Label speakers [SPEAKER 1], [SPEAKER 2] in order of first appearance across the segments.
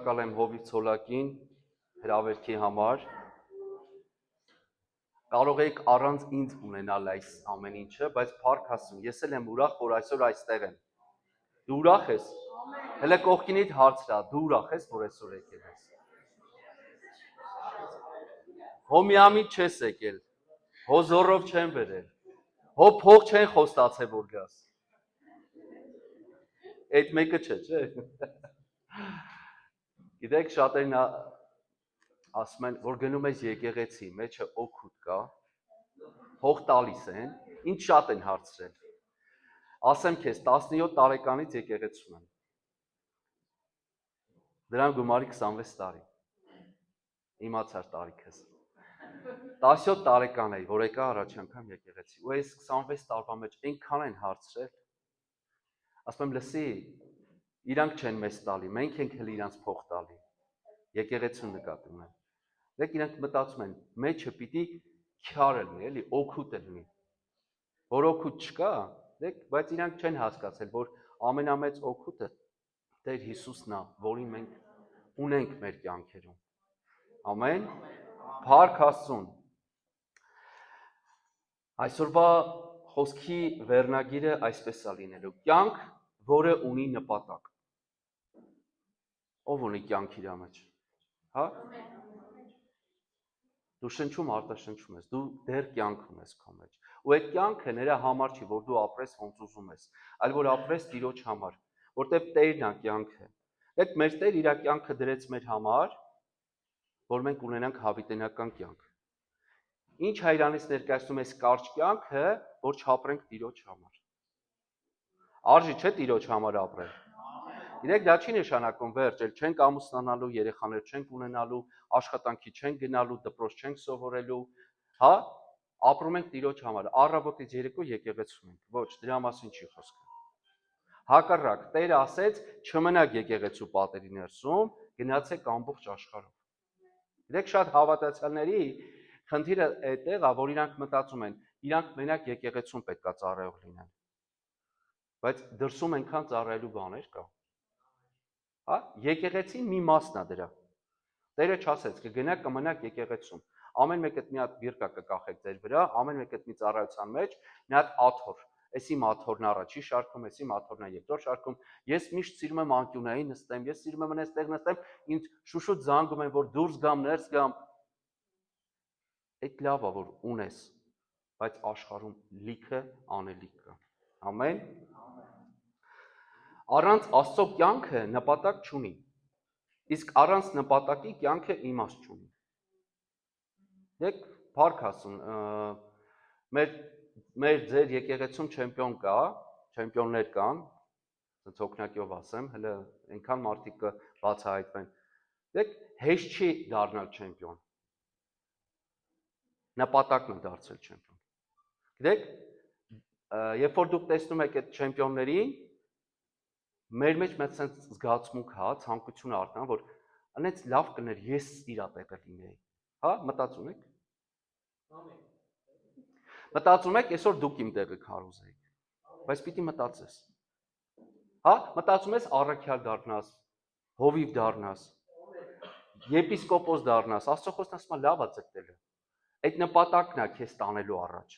[SPEAKER 1] շնորհակալ եմ Հովիվ Ցոլակին հրավերքի համար։ Կարող եք առանց ինձ ունենալ այս ամեն ինչը, բայց փառք Աստծուն, ես էլ եմ ուրախ, որ այսօր այստեղ եմ։ Դու ուրախ ես։ Հələ կողքինիդ հարցրա, դու ուրախ ես, որ այսօր եկել ես։ Հո միամիտ չես եկել։ Հո զորով չեն բերել։ Հո փող չեն խոստացել, որ գաս։ Այդ մեկը չէ։ Գիտեք, շատերն ասում են, որ գնում ես եկեղեցի, մեջը օգուտ կա, փող տալիս են, ինձ շատ են հարցրել։ Ասեմ քեզ, 17 տարեկանից եկեղեցում եմ։ Դրան գումարի 26 տարի։ Իմացար տարիքս։ 17 տարեկան էի, որ եկա առաջ անգամ եկեղեցի։ Ու այս 26 տարվա մեջ այնքան են հարցրել։ Ասում եմ, լսի, իրանք չեն մեզ տալի, մենք ենք հենց իրանց փող տալի։ Եկեղեցու նկատի ունեմ։ Դեք իրանք մտածում են, մեջը պիտի քյար լինի, էլի, օգուտ լինի։ Որ օգուտ չկա, դեք, բայց իրանք չեն հասկացել, որ ամենամեծ օգուտը Տեր Հիսուսն է, որին մենք ունենք մեր կյանքերում։ Ամեն։ Փառք Աստծուն։ Այսօրվա խոսքի վերնագիրը այսպես է լինելու. կյանք, որը ունի նպատակ։ Ով ունի կյանք իր մեջ։ Հա? Դու շնչում արտաշնչում ես, դու դեռ կյանք ունես քո մեջ։ Ու այդ կյանքը նրա համար չի, որ դու ապրես ոնց ուզում ես, այլ որ ապրես Տիրոջ համար, որտեղ Տերն է կյանքը։ Այդ մեր Տեր իր կյանքը դրեց մեր համար, որ մենք ունենանք հավիտենական կյանք։ Ինչ հայրանից ներկայացնում ես կարճ կյանքը, որ չապրենք Տիրոջ համար։ Արժի չէ Տիրոջ համար ապրել։ Գիտեք, դա չի նշանակում վերջ, էլ չենք ամուսնանալու, երեխաներ չենք ունենալու, աշխատանքի չենք գնալու, դպրոց չենք սովորելու, հա, ապրում ենք Տիրոջ համար, առավոտից երեկո եկեղեցում ենք, ոչ, դրա մասին չի խոսքը։ Հակառակ, Տերը ասեց, չմնաք եկեղեցու պատերի ներսում, գնացեք ամբողջ աշխարհով։ Գիտեք, շատ հավատացյալների խնդիրը այդտեղ է, որ իրանք մտածում են, իրանք մենակ եկեղեցում պետքա ծառայող լինեն։ Բայց դրսում այնքան ծառայելու բաներ կա։ Հա, եկեղեցին մի մասն է դրա։ Տերը չասեց, կգնաք կմնաք եկեղեցում։ Ամեն մեկդ մի հատ բիրկա կկախեք ձեր վրա, ամեն մեկդ մի ծառայության մեջ, մի հատ աթոռ։ Էսի աթոռն առաջի շարքում, էսի աթոռն երկրորդ շարքում։ Ես միշտ սիրում եմ անկյունային նստեմ, ես սիրում եմ այստեղ նստեմ, ինձ շուշուտ զանգում են, որ դուրս գամ, ներս գամ։ Այդ լավ է, որ ունես, բայց աշխարհում լիքը անելիք կա։ Ամեն։ Առանց Աստծո կյանքը նպատակ չունի։ Իսկ առանց նպատակի կյանքը իմաստ չունի։ Դեք փառք Աստծուն, մեր ձեր եկեղեցում չեմպիոն կա, չեմպիոններ կան, ցած օգնակիով ասեմ, հələ այնքան մարդիկ կբացահայտվեն։ Դեք հեշտ չի դառնալ չեմպիոն։ Նպատակն է դարձել չեմպիոն։ Գիտեք, երբ որ դուք տեսնում եք այդ չեմպիոններին, մեր մեջ մեծ զգացմունք հա, ցանկություն արտնա, որ անեց լավ կներ, ես իր տեղը լինեի։ Հա, մտածում եք։ Մտածում եք, այսօր դուք իմ տեղը քարոզեիք, բայց պիտի մտածես։ Հա, մտածում ես առաքյալ դառնաս, հովիվ դառնաս, եպիսկոպոս դառնաս, Աստծո խոսքն ասում է լավ է ձգտելը։ Այդ նպատակն է քեզ տանելու առաջ։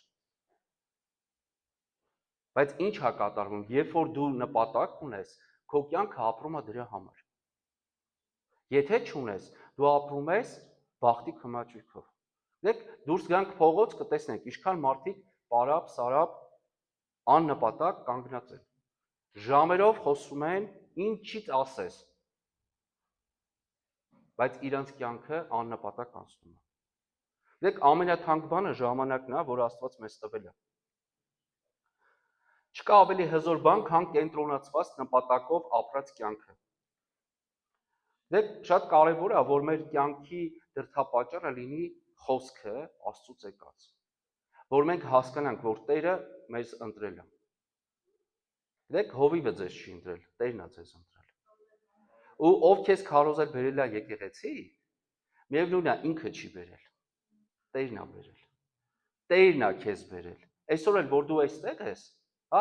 [SPEAKER 1] Բայց ինչ է կատարվում, երբ որ դու նպատակ ունես, քո կյանքը ապրում է դրա համար։ Եթե չունես, դու ապրում ես բախտի քմաճույքով։ Դեք դուրս գանք փողոց կտեսնենք, ինչքան մարդիկ պարապ, սարապ, աննպատակ կանգնած են։ Ժամերով խոսում են, ինչից ասես։ Բայց իրանց կյանքը աննպատակ անցնում է։ Դեք ամենաթանկ բանը ժամանակն է, որ Աստված մեզ տվել է։ Չկա ավելի հզոր բան, քան կենտրոնացված նպատակով ապրած կյանքը։ Դեք շատ կարևոր է, որ մեր կյանքի դրդապատճառը լինի խոսքը Աստծուց եկած, որ մենք հասկանանք, որ Տերը մեզ ընտրել է։ Դեք հովիվը ձեզ չի ընտրել, Տերն է ձեզ ընտրել։ Ու ով քեզ քարոզել բերել է եկեղեցի, միևնույն է ինքը չի բերել, Տերն է բերել։ Տերն է քեզ բերել։ Այսօր էլ որ դու այստեղ ես, հա,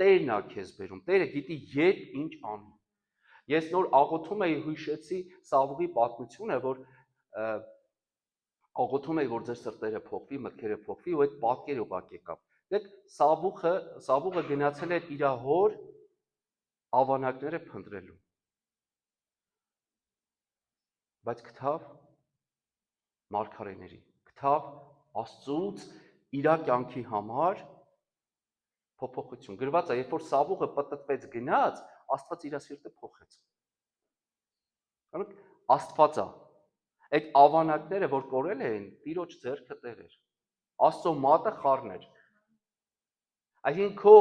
[SPEAKER 1] Տերն է քեզ բերում, Տերը գիտի երբ ինչ անի։ Ես նոր աղոթում էի հույշեցի Սավուղի պատմությունը, որ աղոթում էի, որ ձեր սրտերը փոխվի, մտքերը փոխվի, ու այդ պատկերը ուղղակի եկավ։ Դեք Սավուղը գնացել էր իր հոր ավանակները փնտրելու։ Բայց գտավ մարգարեների, գտավ Աստծուց իր կյանքի համար փոփոխություն։ Գրված է, երբ որ Սավուղը պտտվեց գնաց, Աստված իր սիրտը փոխեց։ Աստված է։ Այդ ավանակները, որ կորել էին, Տիրոջ ձեռքը Տեր էր։ Աստծո մատը խառն էր։ Այսինքն քո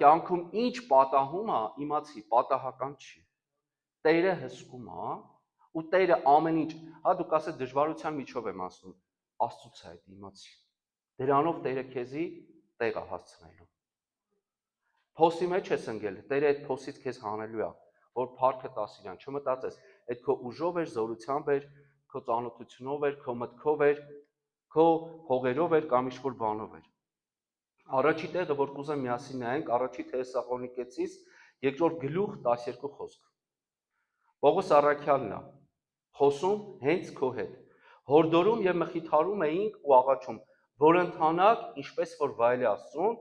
[SPEAKER 1] կյանքում ինչ պատահում է, իմացի, պատահական չի։ Տերը հսկում է, ու Տերը ամեն ինչ, հա դուք ասեք դժվարության միջով եմ անցնում, Աստծուց է այդ իմացի։ Դրանով Տերը քեզի տեղ է հասցնելու։ Փոսի մեջ ես ընկել, Տերը այդ փոսից քեզ հանելու է, որ փառքը տաս իրան, չմտածես, այդ քո ուժով էր, զորությամբ էր, քո ծանոթությունով էր, քո մտքով էր, քո փողերով էր կամ ինչ-որ բանով էր։ Առաջի տեղը, որ կուզեմ միասին նայենք, առաջի Թեսաղոնիկեցիս 2-րդ գլուխ 12 խոսք։ Պողոս առաքյալն է խոսում հենց քո հետ։ Հորդորում եւ մխիթարում էինք ու աղաչում, որ ընթանաք, ինչպես որ վայելի Աստծուն,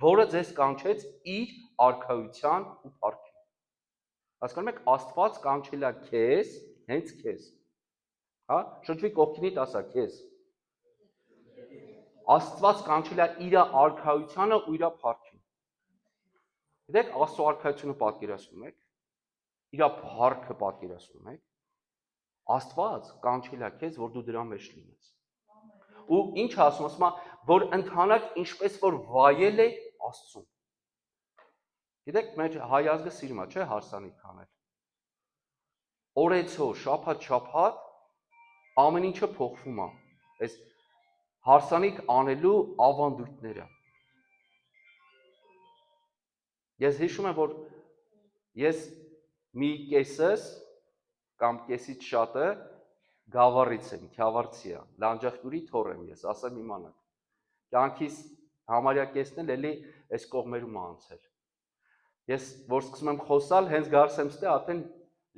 [SPEAKER 1] որը ձեզ կանչեց իր արքայության ու փառքի։ Հասկանում եք, Աստված կանչել է քեզ, հենց քեզ։ Հա, շրջվի կողքինիդ ասա քեզ։ Աստված կանչել է իր արքայությանը ու իր փառքին։ Գիտեք, Աստծո արքայությունը պատկերացնում եք, իր փառքը պատկերացնում եք։ Աստված կանչել է քեզ, որ դու դրա մեջ լինես։ Ու ինչ ասում է, որ ընթանաք ինչպես որ վայել է Աստծուն։ Գիտեք, մեր հայ ազգը սիրում է, չէ՞, հարսանիք անել։ Օրեցօր, շաբաթ ամեն ինչը փոխվում է։ Այս հարսանիք անելու ավանդույթները։ Ես հիշում եմ, որ ես մի կեսս կամ կեսից շատը գավառից եմ, Քյավառցի է, Լանջախտուրի թոռ եմ ես, ասեմ իմանաք։ Կյանքիս համարյա կեսն էլ էլի այս կողմերում անցել։ Ես որ սկսում եմ խոսալ, հենց գարս եմ ստե, արդեն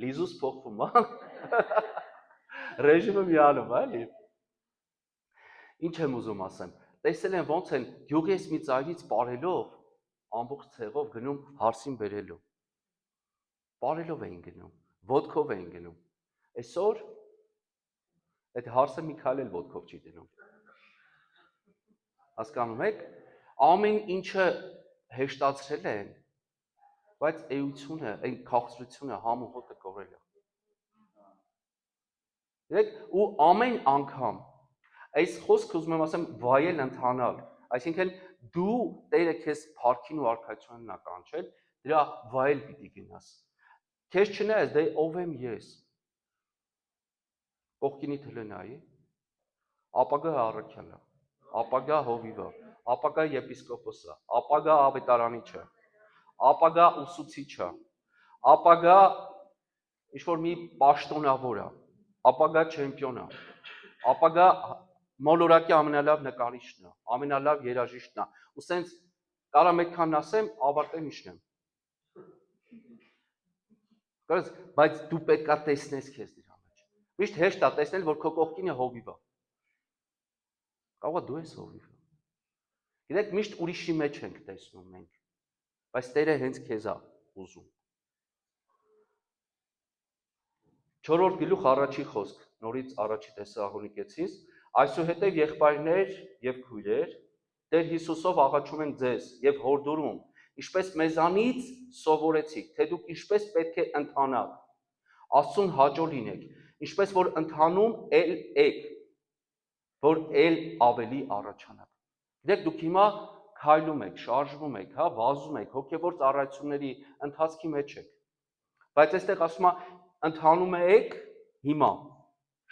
[SPEAKER 1] լիզուս փոխվում է։ Ռեժիմը միանում է, էլի։ Ինչ եմ ուզում ասեմ, տեսել եմ ոնց են գյուղից մի ծայրից պարելով, ամբողջ ցեղով գնում հարսին բերելու։ Պարելով էին գնում, ոտքով էին գնում։ Այսօր այդ հարսը մի քայլ էլ ոտքով չի դնում։ Հասկանում եք, ամեն ինչը հեշտացրել են, բայց էությունը, այն քաղցրությունը, համոհոտը կորել է։ Դեք, ու ամեն անգամ այս խոսքը ուզում եմ ասեմ վայել ընթանալ, այսինքն դու Տերը քեզ փառքին ու արքայությունն է կանչել, դրա վայել պիտի գնաս։ Քեզ չնայես, դե ով եմ ես։ Կողքինի թլենայի, ապագա առաքյալը, ապագա հովիվը, ապագա եպիսկոպոսը, ապագա ավետարանիչը, ապագա ուսուցիչը, ապագա ինչ-որ մի պաշտոնավորը, ապագա չեմպիոնը, ապագա մոլորակի ամենալավ նկարիչն է, ամենալավ երաժիշտն է, ու սենց կարամ այդքան ասեմ, ավարտեմ իշնեմ։ Բայց դու պետք է տեսնես քեզ դրա մեջ։ Միշտ հեշտ է տեսնել, որ քո կողքինը հովիվ է։ Կարող է դու ես հովիվը։ Գիտեք, միշտ ուրիշի մեջ ենք տեսնում մենք, բայց Տերը հենց քեզ է ուզում։ 4-րդ գլուխ առաջի խոսք, նորից առաջի Թեսաղոնիկեցիս, այսուհետև եղբայրներ եւ քույրեր, Տեր Հիսուսով աղաչում ենք ձեզ եւ հորդորում, ինչպես մեզանից սովորեցիք, թե դուք ինչպես պետք է ընթանաք, Աստծուն հաճո լինեք, ինչպես որ ընթանում եք, որ ավելի առաջանաք։ Գիտեք, դուք հիմա քայլում եք, շարժվում եք, հա, վազում եք, հոգևոր ծառայությունների ընթացքի մեջ եք։ Բայց այստեղ ասում է, ընթանում եք հիմա։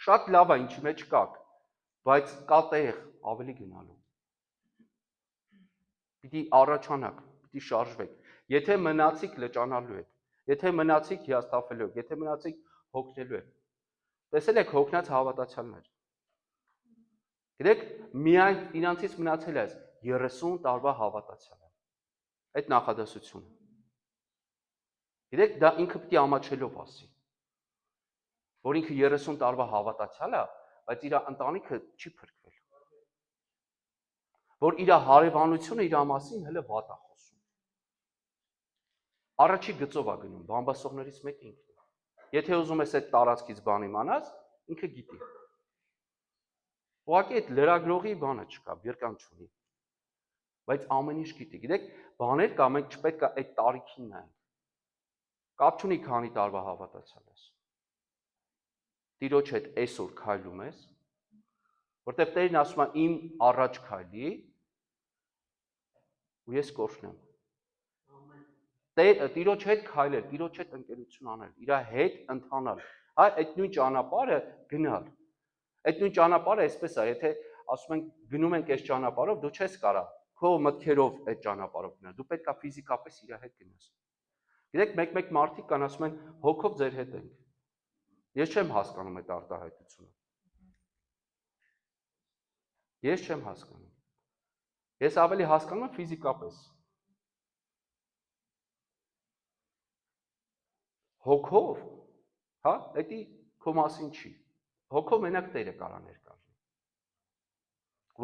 [SPEAKER 1] Շատ լավ է, ինչի մեջ կաք, բայց կա տեղ ավելի գնալու։ Պիտի առաջանաք, պիտի շարժվեք։ Եթե մնացիք լճանալու եք, եթե մնացիք հիասթափվելու եք, եթե մնացիք հոգնելու եք։ Տեսել եք հոգնած հավատացյալներ։ Գիտեք, միայն իրանցից մնացել է 30 տարվա հավատացյալը։ Այդ նախադասությունը։ Գիտեք, դա ինքը պիտի ամաչելով ասի, որ ինքը 30 տարվա հավատացյալ է, բայց իր ընտանիքը չի փրկվել։ Որ իր հարևանությունը իր մասին հələ վատ է խոսում։ Առաջի գծով է գնում, բամբասողներից մեկը ինքն է։ Եթե ուզում ես այդ տարածքից բան իմանաս, ինքը գիտի։ Ուղղակի այդ լրագրողի բանը չկա, բերկան չունի։ Բայց ամեն ինչ գիտի։ Գիտեք, բաներ կա, մենք չպետք է այդ տարիքին նայենք։ Կապ չունի քանի տարվա հավատացյալ ես։ Տիրոջ հետ այսօր քայլում ես, որտեղ Տերն ասում է իմ առաջ քայլի, ու ես կորցնեմ։ Տիրոջ հետ քայլել, Տիրոջ հետ ընկերություն անել, իր հետ ընթանալ։ Հա, այդ նույն ճանապարհը գնալ։ Այդ նույն ճանապարհը այսպես է, եթե ասում ենք գնում ենք այս ճանապարհով, դու չես կարա քո մտքերով այդ ճանապարհով գնալ։ Դու պետք է ֆիզիկապես իր հետ գնաս։ Գիտեք, մեկ մարդիկ կան ասում են հոգով ձեր հետ ենք։ Ես չեմ հասկանում այդ արտահայտությունը։ Ես չեմ հասկանում։ Ես ավելի հասկանում եմ ֆիզիկապես։ Հոգով, հա, դա քո մասին չի։ Հոգով մենակ Տերը կարա ներկա լինի,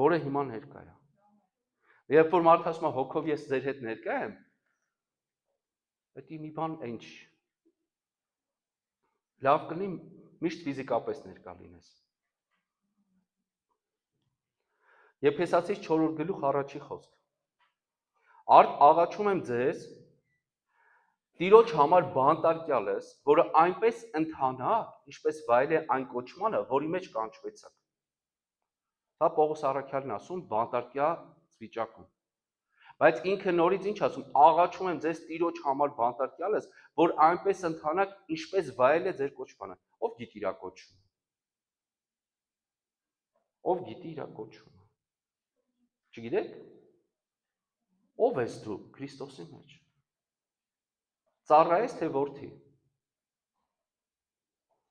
[SPEAKER 1] որը հիմա ներկա է։ Երբ որ մարդը ասում է հոգով ես ձեր հետ ներկա եմ, դա մի բան այն չի։ Լավ կլինի միշտ ֆիզիկապես ներկա լինես։ Եփեսացիս 4-րդ գլուխ առաջի խոսք։ Արդ աղաչում եմ ձեզ, Տիրոջ համար բանտարկյալ ես, որը այնպես ընթանա, ինչպես վայել է այն կոչմանը, որի մեջ կանչվեցաք։ Դա Պողոս առաքյալն ասում բանտարկյա վիճակում։ Բայց ինքը նորից ինչ ասում, աղաչում եմ ձեզ Տիրոջ համար բանտարկյալ ես, որ այնպես ընթանաք, ինչպես վայել է ձեր կոչմանը։ Ով գիտի իր կոչումը։ Ով գիտի իր կոչումը։ Չգիտեք։ Ով ես դու Քրիստոսի մեջ։ Ծառա ես թե որդի։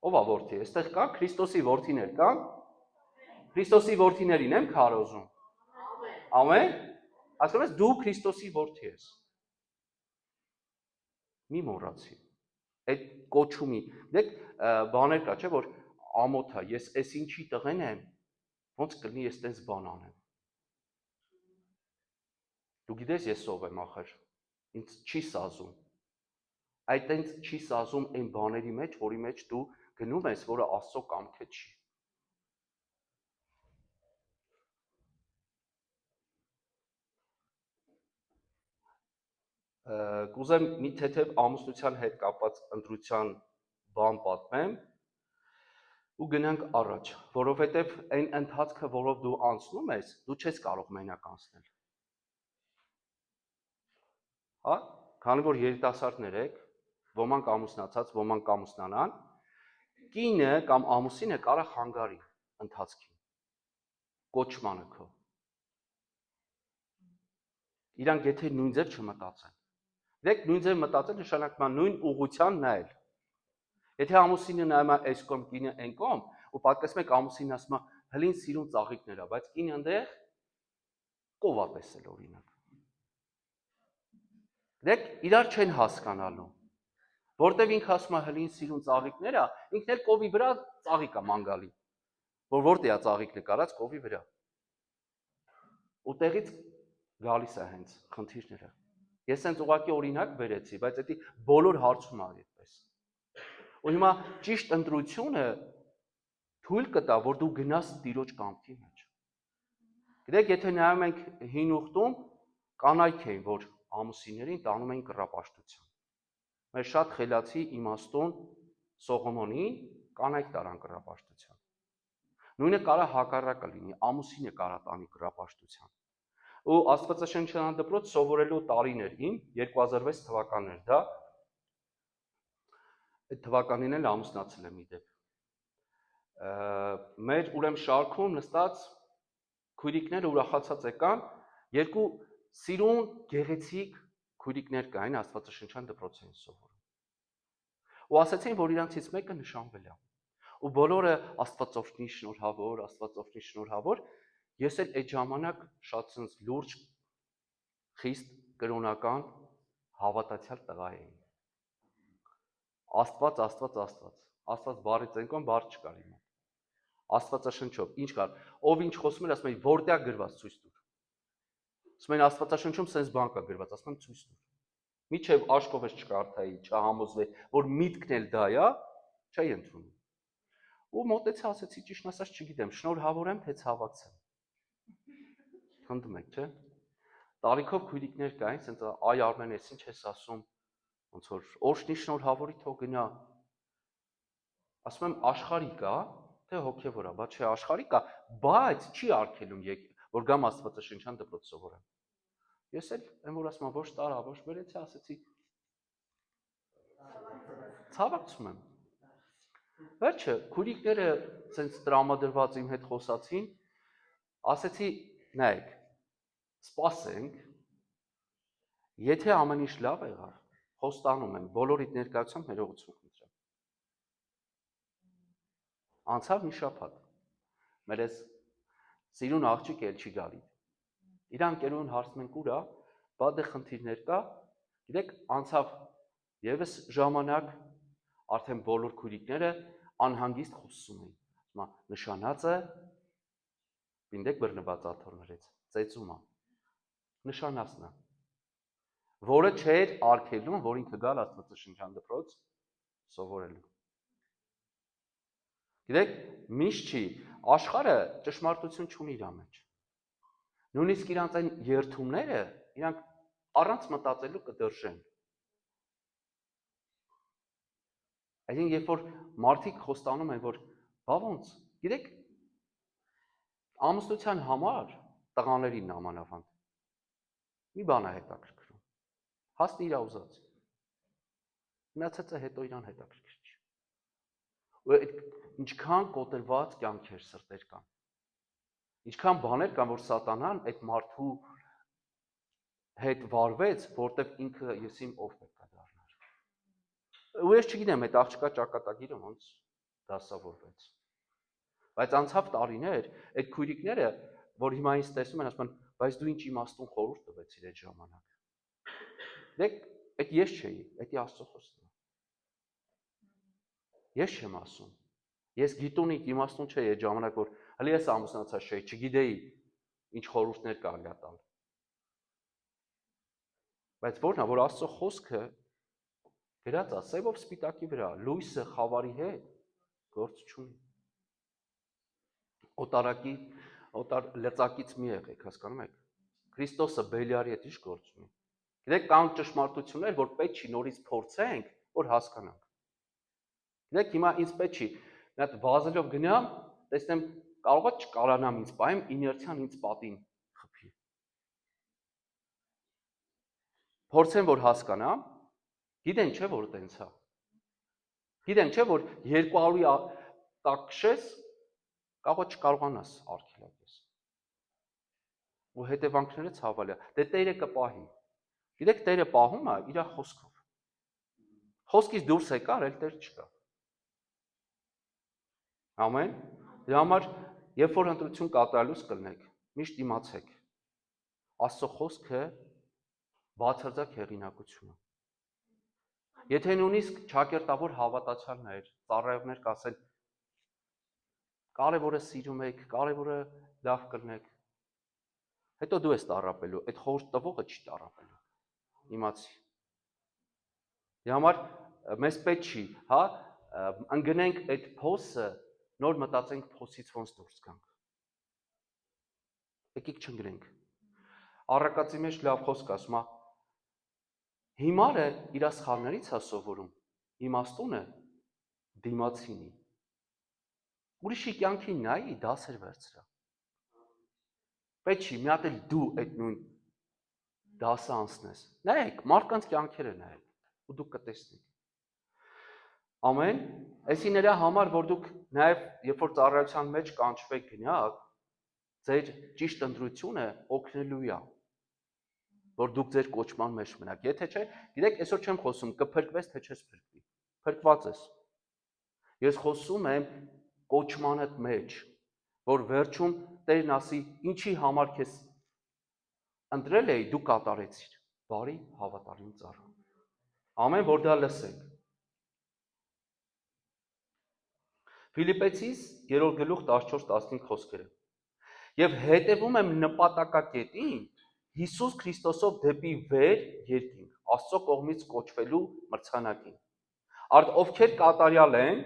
[SPEAKER 1] Ով է որդի։ Այստեղ կա Քրիստոսի որդիներ կան։ Քրիստոսի որդիներին եմ քարոզում։ Ամեն։ Ասում ես դու Քրիստոսի որդի ես։ Մի մոռացի։ Այդ կոչումի։ Դեք բաներ կա, չէ՞ որ ամոթ է, ես այս ինչի տղեն եմ, ոնց կլինի ես տենց բան անեմ։ Դու գիտես ես ով եմ ախր։ Ինձ չի սազում։ Այդ տենց չի սազում այն բաների մեջ, որի մեջ դու գնում ես, որը Աստծո կամքը չի։ Կուզեմ մի թեթև ամուսնության հետ կապված ընտրության բան պատմեմ ու գնանք առաջ, որովհետև այն ընթացքը, որով դու անցնում ես, դու չես կարող մենակ անցնել։ Հա, քանի որ երիտասարդներ եք, ոմանք ամուսնացած, ոմանք ամուսնանան, կինը կամ ամուսինը կարա խանգարի ընթացքին, կոչմանը քո։ Իրանք եթե նույն ձև չմտածեն։ Դեք նույն ձև մտածել նշանակում է նույն ուղղության նայել։ Եթե ամուսինը նայում է այս կողմ, կինը այն կողմ, ու պատկերացնում եք ամուսինն ասում է հլին սիրուն ծաղիկներ է, բայց կինը այնտեղ կով է տեսել օրինակ։ Դեք իրար չեն հասկանալու։ Որտեւ ինքը ասում է հլին սիրուն ծաղիկներ է, ինքն էլ կովի վրա ծաղիկ է մանգալի։ Որ որտեղ է ծաղիկ նկարած կովի վրա։ Ու տեղից գալիս է հենց խնդիրները։ Ես հենց ուղղակի օրինակ բերեցի, բայց դա բոլոր հարցում է այդպես։ Ու հիմա ճիշտ ընտրությունը թույլ կտա, որ դու գնաս Տիրոջ կամքի մեջ։ Գիտեք, եթե նայում ենք հին ուխտում, կանայք էին, որ ամուսիններին տանում էին կռապաշտության։ Մեր շատ խելացի իմաստուն Սողոմոնին կանայք տարան կռապաշտության։ Նույնը կարա հակառակը լինի, ամուսինը կարա տանի կռապաշտության։ Ու Աստվածաշնչյան դպրոց սովորելու տարիներ իմ 2006 թվականն էր դա։ Այդ թվականին էլ ամուսնացել եմ իդեպ։ Մեր ուրեմն շարքում նստած քույրիկները ուրախացած եկան, երկու սիրուն գեղեցիկ քույրիկներ կային Աստվածաշնչյան դպրոցին սովորում։ Ու ասացին, որ իրանցից մեկը նշանվել է։ Ու բոլորը Աստվածովնի շնորհավոր, Աստվածովնի շնորհավոր, ես էլ այդ ժամանակ շատ ցած լուրջ խիստ կրոնական հավատացյալ տղա էի։ Աստված բառից ենքոն բառ չկար իմ մոտ։ Աստվածաշնչով ինչ կար։ Ով ինչ խոսում էր, ասում էր որտեղ գրված ցույց տուր։ Ասում են Աստվածաշնչում sense բան կա գրված, ասում եմ ցույց տուր։ Միչև աշկով ես չկարդայի, չհամոզվի, որ միտքն էլ դա է, չի ընդունում։ Ու մոտեցա ասեցի ճիշտ ասած չգիտեմ, շնորհավոր եմ, թե ցավացեմ։ Խնդում եք, չէ՞։ Տարիքով քույրիկներ կային, ասենց այ Արմեն, ես ինչ ես ասում, ոնց որ օրհնի շնորհավորի թող գնա։ Ասում եմ աշխարհիկ է, թե հոգևոր է, բա չէ աշխարհիկ է, բայց չի արգելում որ գամ Աստվածաշնչյան դպրոց սովորեմ։ Ես էլ եմ որ ասում եմ ոչ տարա, ոչ վերեցի, ասեցի ցավացում եմ։ Վերջը քույրիկները ասենց տրամադրված իմ հետ խոսացին, ասեցի նայեք, սպասենք, եթե ամեն ինչ լավ եղավ, խոստանում եմ, բոլորիդ ներկայությամբ ներողություն խնդրեմ։ Անցավ մի շաբաթ, մեր այս սիրուն աղջիկ էլ չի գալի։ Իրան կերուն հարցնում ենք ուրա, բա դե խնդիրներ կա, գիտեք, անցավ եւս ժամանակ, արդեն բոլոր քույրիկները անհանգիստ խոսում էին։ Հիմա նշանած է, բինդեք բռնված աթոռներից, ծեծում է։ Նշանածն է, որը չէր արգելում, որ ինքը գալ Աստվածաշնչյան դպրոց սովորելու։ Գիտեք, միշտ չի, աշխարհը ճշմարտություն չունի իր մեջ։ Նույնիսկ իրանց այն երթումները, իրանք առանց մտածելու կդրժեն։ Այսինքն, երբ որ մարդիկ խոստանում են, որ բա ոնց, գիտեք, ամուսնության համար տղաներին նամանավանդ մի բան է հետաքրքրում։ Հաստ իր ուզած։ Մնացածը հետո իրան հետաքրքիր չի։ Ու այդ ինչքան կոտրված կյանքեր սրտեր կան։ Ինչքան բաներ կան, որ սատանան այդ մարդու հետ վարվեց, որտեղ ինքը եսիմ ով պետք է դառնար։ Ու ես չգիտեմ, այդ աղջկա ճակատագիրը ոնց դասավորվեց։ Բայց անցավ տարիներ, այդ քույրիկները, որ հիմա ինձ տեսնում են, ասում են, բայց դու ինչ իմաստուն խորհուրդ տվեցիր այդ ժամանակ։ Դեք, այդ ես չէի, դա Աստծո խոսքն է։ Ես չեմ ասում։ Ես գիտունիկ իմաստուն չէի այդ ժամանակ, որ հələ ես ամուսնացած չէի, չգիտեի ինչ խորհուրդներ կարելի է տալ։ Բայց որն է, որ Աստծո խոսքը գրած է սևով սպիտակի վրա, լույսը խավարի հետ գործ չունի։ Օտար լծակից մի եղեք, հասկանում եք։ Քրիստոսը Բելիարի հետ ինչ գործ ունի։ Գիտեք, կան ճշմարտություններ, որ պետք չի նորից փորձենք, որ հասկանանք։ Գիտեք, հիմա ինձ պետք չի, մի հատ վազելով գնամ, տեսնեմ, կարող է չկարանամ ինձ պահեմ, իներցիան ինձ պատին խփի։ Փորձեմ, որ հասկանամ, գիտեն չէ, որ տենց է։ Գիտեն չէ, որ 200-ի տակ քշես, կարող է չկարողանաս արգելակես։ Ու հետևանքները ցավալի է։ Դե Տերը կպահի։ Գիտեք, Տերը պահում է իր խոսքով։ Խոսքից դուրս եկար, էլ Տեր չկա։ Ամեն։ Դրա համար, երբ որ ընտրություն կատարելուց կլնեք, միշտ իմացեք։ Աստծո խոսքը բացարձակ հեղինակություն է։ Եթե նույնիսկ ճակերտավոր հավատացյալներ, ծառայողներ կասեն, կարևորը սիրում եք, կարևորը լավ կլնեք, հետո դու ես տառապելու, այդ խորհուրդ տվողը չի տառապելու։ Իմացի։ Դրա համար մեզ պետք չի, հա, ընկնենք այդ փոսը, նոր մտածենք փոսից ոնց դուրս գանք։ Եկեք չընկնենք։ Առակացի մեջ լավ խոսք ասում է, հիմարը իր սխալներից է սովորում, իմաստունը դիմացինի։ Ուրիշի կյանքին նայի, դասեր վերցրա։ Պետք չի, մի հատ էլ դու այդ նույն դասը անցնես։ Նայեք, մարդկանց կյանքերը նայեք, ու դուք կտեսնեք։ Ամեն, այսի նրա համար, որ դուք նաև, երբ որ ծառայության մեջ կանչվեք գնաք, ձեր ճիշտ ընտրությունը օգնելու է, որ դուք ձեր կոչման մեջ մնաք։ Եթե չէ, գիտեք, այսօր չեմ խոսում, կփրկվես, թե չես փրկվի։ Փրկված ես։ Ես խոսում եմ կոչմանդ մեջ, որ վերջում Տերն ասի, ինչի համար քեզ ընտրել էի, դու կատարեցիր։ Բարի հավատարիմ ծառա։ Ամեն, որ դա լսենք։ Ֆիլիպեցիս 3 գլուխ 14-15 խոսքերը։ Եվ հետևում եմ նպատակակետին Հիսուս Քրիստոսով դեպի վեր երկինք, Աստծո կողմից կոչվելու մրցանակին։ Արդ ովքեր կատարյալ են,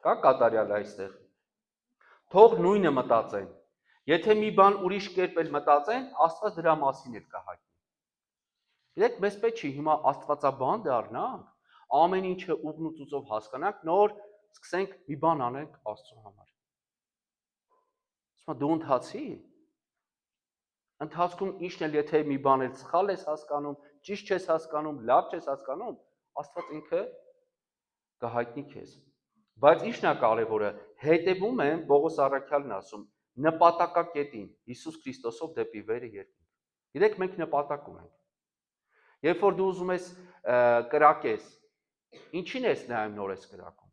[SPEAKER 1] կա կատարյալ այստեղ։ Թող նույնը մտածեն։ Եթե մի բան ուրիշ կերպ էլ մտածեն, Աստված դրա մասին էլ կհայտնի։ Գիտեք, մեզ պետք չի հիմա աստվածաբան դառնանք, ամեն ինչը ուղն ու ծուծով հասկանանք, նոր սկսենք մի բան անենք Աստծո համար։ Ասում դու ընթացքում ինչն էլ եթե մի բան էլ սխալ ես հասկանում, ճիշտ չես հասկանում, լավ չես հասկանում, Աստված ինքը կհայտնի քեզ։ Բայց ինչն է կարևորը, հետևում են Պողոս առաքյալն ասում, նպատակակետին Հիսուս Քրիստոսով դեպի վերը երկինք։ Գիտեք, մենք նպատակ ունենք։ Երբ որ դու ուզում ես կրակես, ինչին ես նայում նոր ես կրակում։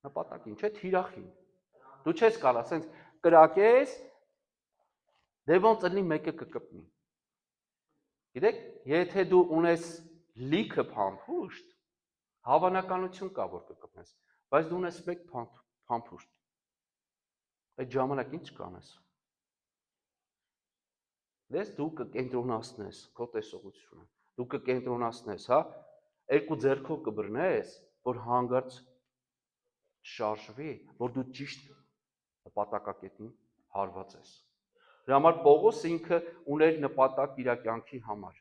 [SPEAKER 1] Նպատակին, չէ՞, թիրախին։ Դու չես կարող ասենց կրակես, դե ոնց լինի մեկը կկպնի։ Գիտեք, եթե դու ունես լիքը փամփուշտ, հավանականություն կա, որ կկպնես, բայց դու ունես մեկ փամփուշտ։ Այդ ժամանակ ինչ կանես։ Դες դու կկենտրոնացնես քո տեսողությունը։ Դու կկենտրոնացնես, հա, երկու ձեռքով կբռնես, որ հանգարց շարժվի, որ դու ճիշտ նպատակակետին հարված ես։ Դրա համար Պողոսը ինքը ուներ նպատակ իր կյանքի համար։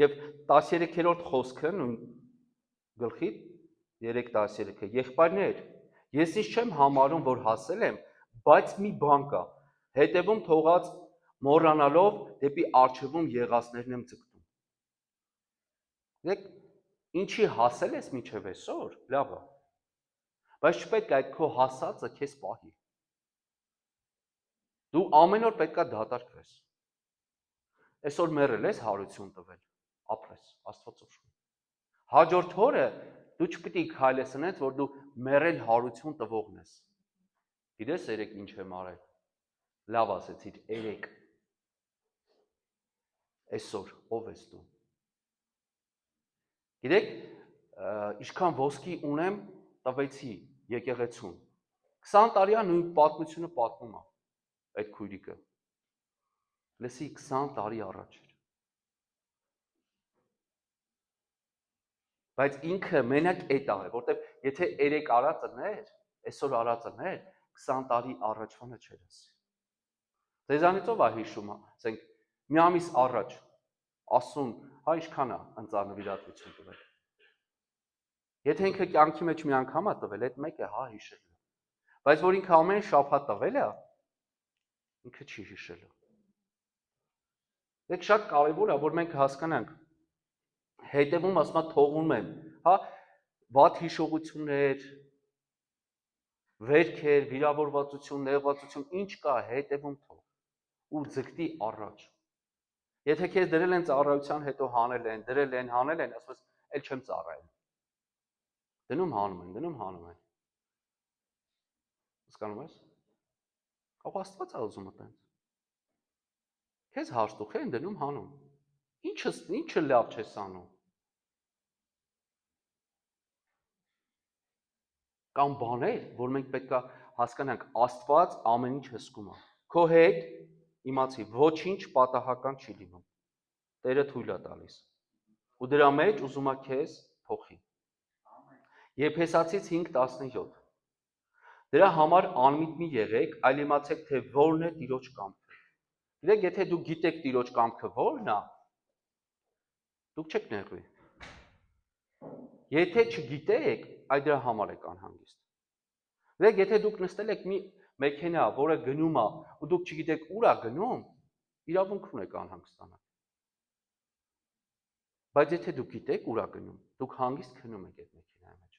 [SPEAKER 1] Եվ 13-րդ խոսքը նույն գլխի 3:13-ը եղբայրներ, ես ինչ չեմ համարում, որ հասել եմ, բայց մի բան կա, հետևում թողած մոռանալով դեպի առջևում եղածներն եմ ձգտում։ Դեք ինչի հասել ես մինչև այսօր, լավ է, բայց չպետք է այդ քո հասածը քեզ պահի։ Դու ամեն օր պետք է դատարկվես։ Այսօր մեռել ես, հարություն տվել, ապրես, Աստված օրհնի։ Հաջորդ օրը դու չպիտի քայլես այնց, որ դու մեռել հարություն տվողն ես։ Գիտես երեք ինչ եմ արել։ Լավ ասեցիր, երեք։ Այսօր ով ես դու։ Գիտեք, ինչքան ոսկի ունեմ, տվեցի եկեղեցուն։ 20 տարի նույն պատմությունը պատմում է այդ քույրիկը։ Լսի 20 տարի առաջ էր։ Բայց ինքը մենակ այդ է, որտեղ եթե 3 արածը ներ, այսօր արածը ներ, 20 տարի առաջվանը չէր ասի։ Ձեզանից ով է հիշում, ասենք մի ամիս առաջ ասում, հա ինչքան է ընծանվիրատվություն տվել։ Եթե ինքը կյանքի մեջ մի անգամ է տվել, այդ մեկը հա հիշել է։ Բայց որ ինքը ամեն շաբաթ տվել է, ինքը չի հիշելու։ Դեք շատ կարևոր է, որ մենք հասկանանք, հետևում ասма թողում եմ, հա, վատ հիշողություններ, վերքեր, վիրավորվածություն, նեղվածություն, ինչ կա, հետևում թող ու ձգտի առաջ։ Եթե քեզ դրել են ծառայության հետո հանել են, դրել են, հանել են, ասես, էլ չեմ ծառայել։ Դնում հանում են։ Հասկանում ես։ Ահա Աստված է ուզում այդպես։ Քեզ հաշտուկ են դնում հանում։ Ինչը լավ չես անում։ Կամ բաներ, որ մենք պետք է հասկանանք, Աստված ամեն ինչ հսկում է։ Քո հետ իմացի, ոչինչ պատահական չի լինում։ Տերը թույլ է տալիս։ Ու դրա մեջ ուզում է քեզ փոխի։ Եփեսացից 5:17 Դրա համար անմիտ մի եղեք, այլ իմացեք, թե որն է Տիրոջ կամքը։ Գիտեք, եթե դուք գիտեք Տիրոջ կամքը որն է, դուք չեք նեղվի։ Եթե չգիտեք, այդ դրա համար եք անհանգիստ։ Գիտեք, եթե դուք նստել եք մի մեքենա, որը գնում է, ու դուք չգիտեք ուր է գնում, իրավունք ունեք անհանգստանալ։ Բայց եթե դուք գիտեք ուր է գնում, դուք հանգիստ քնում եք այդ մեքենայի մեջ։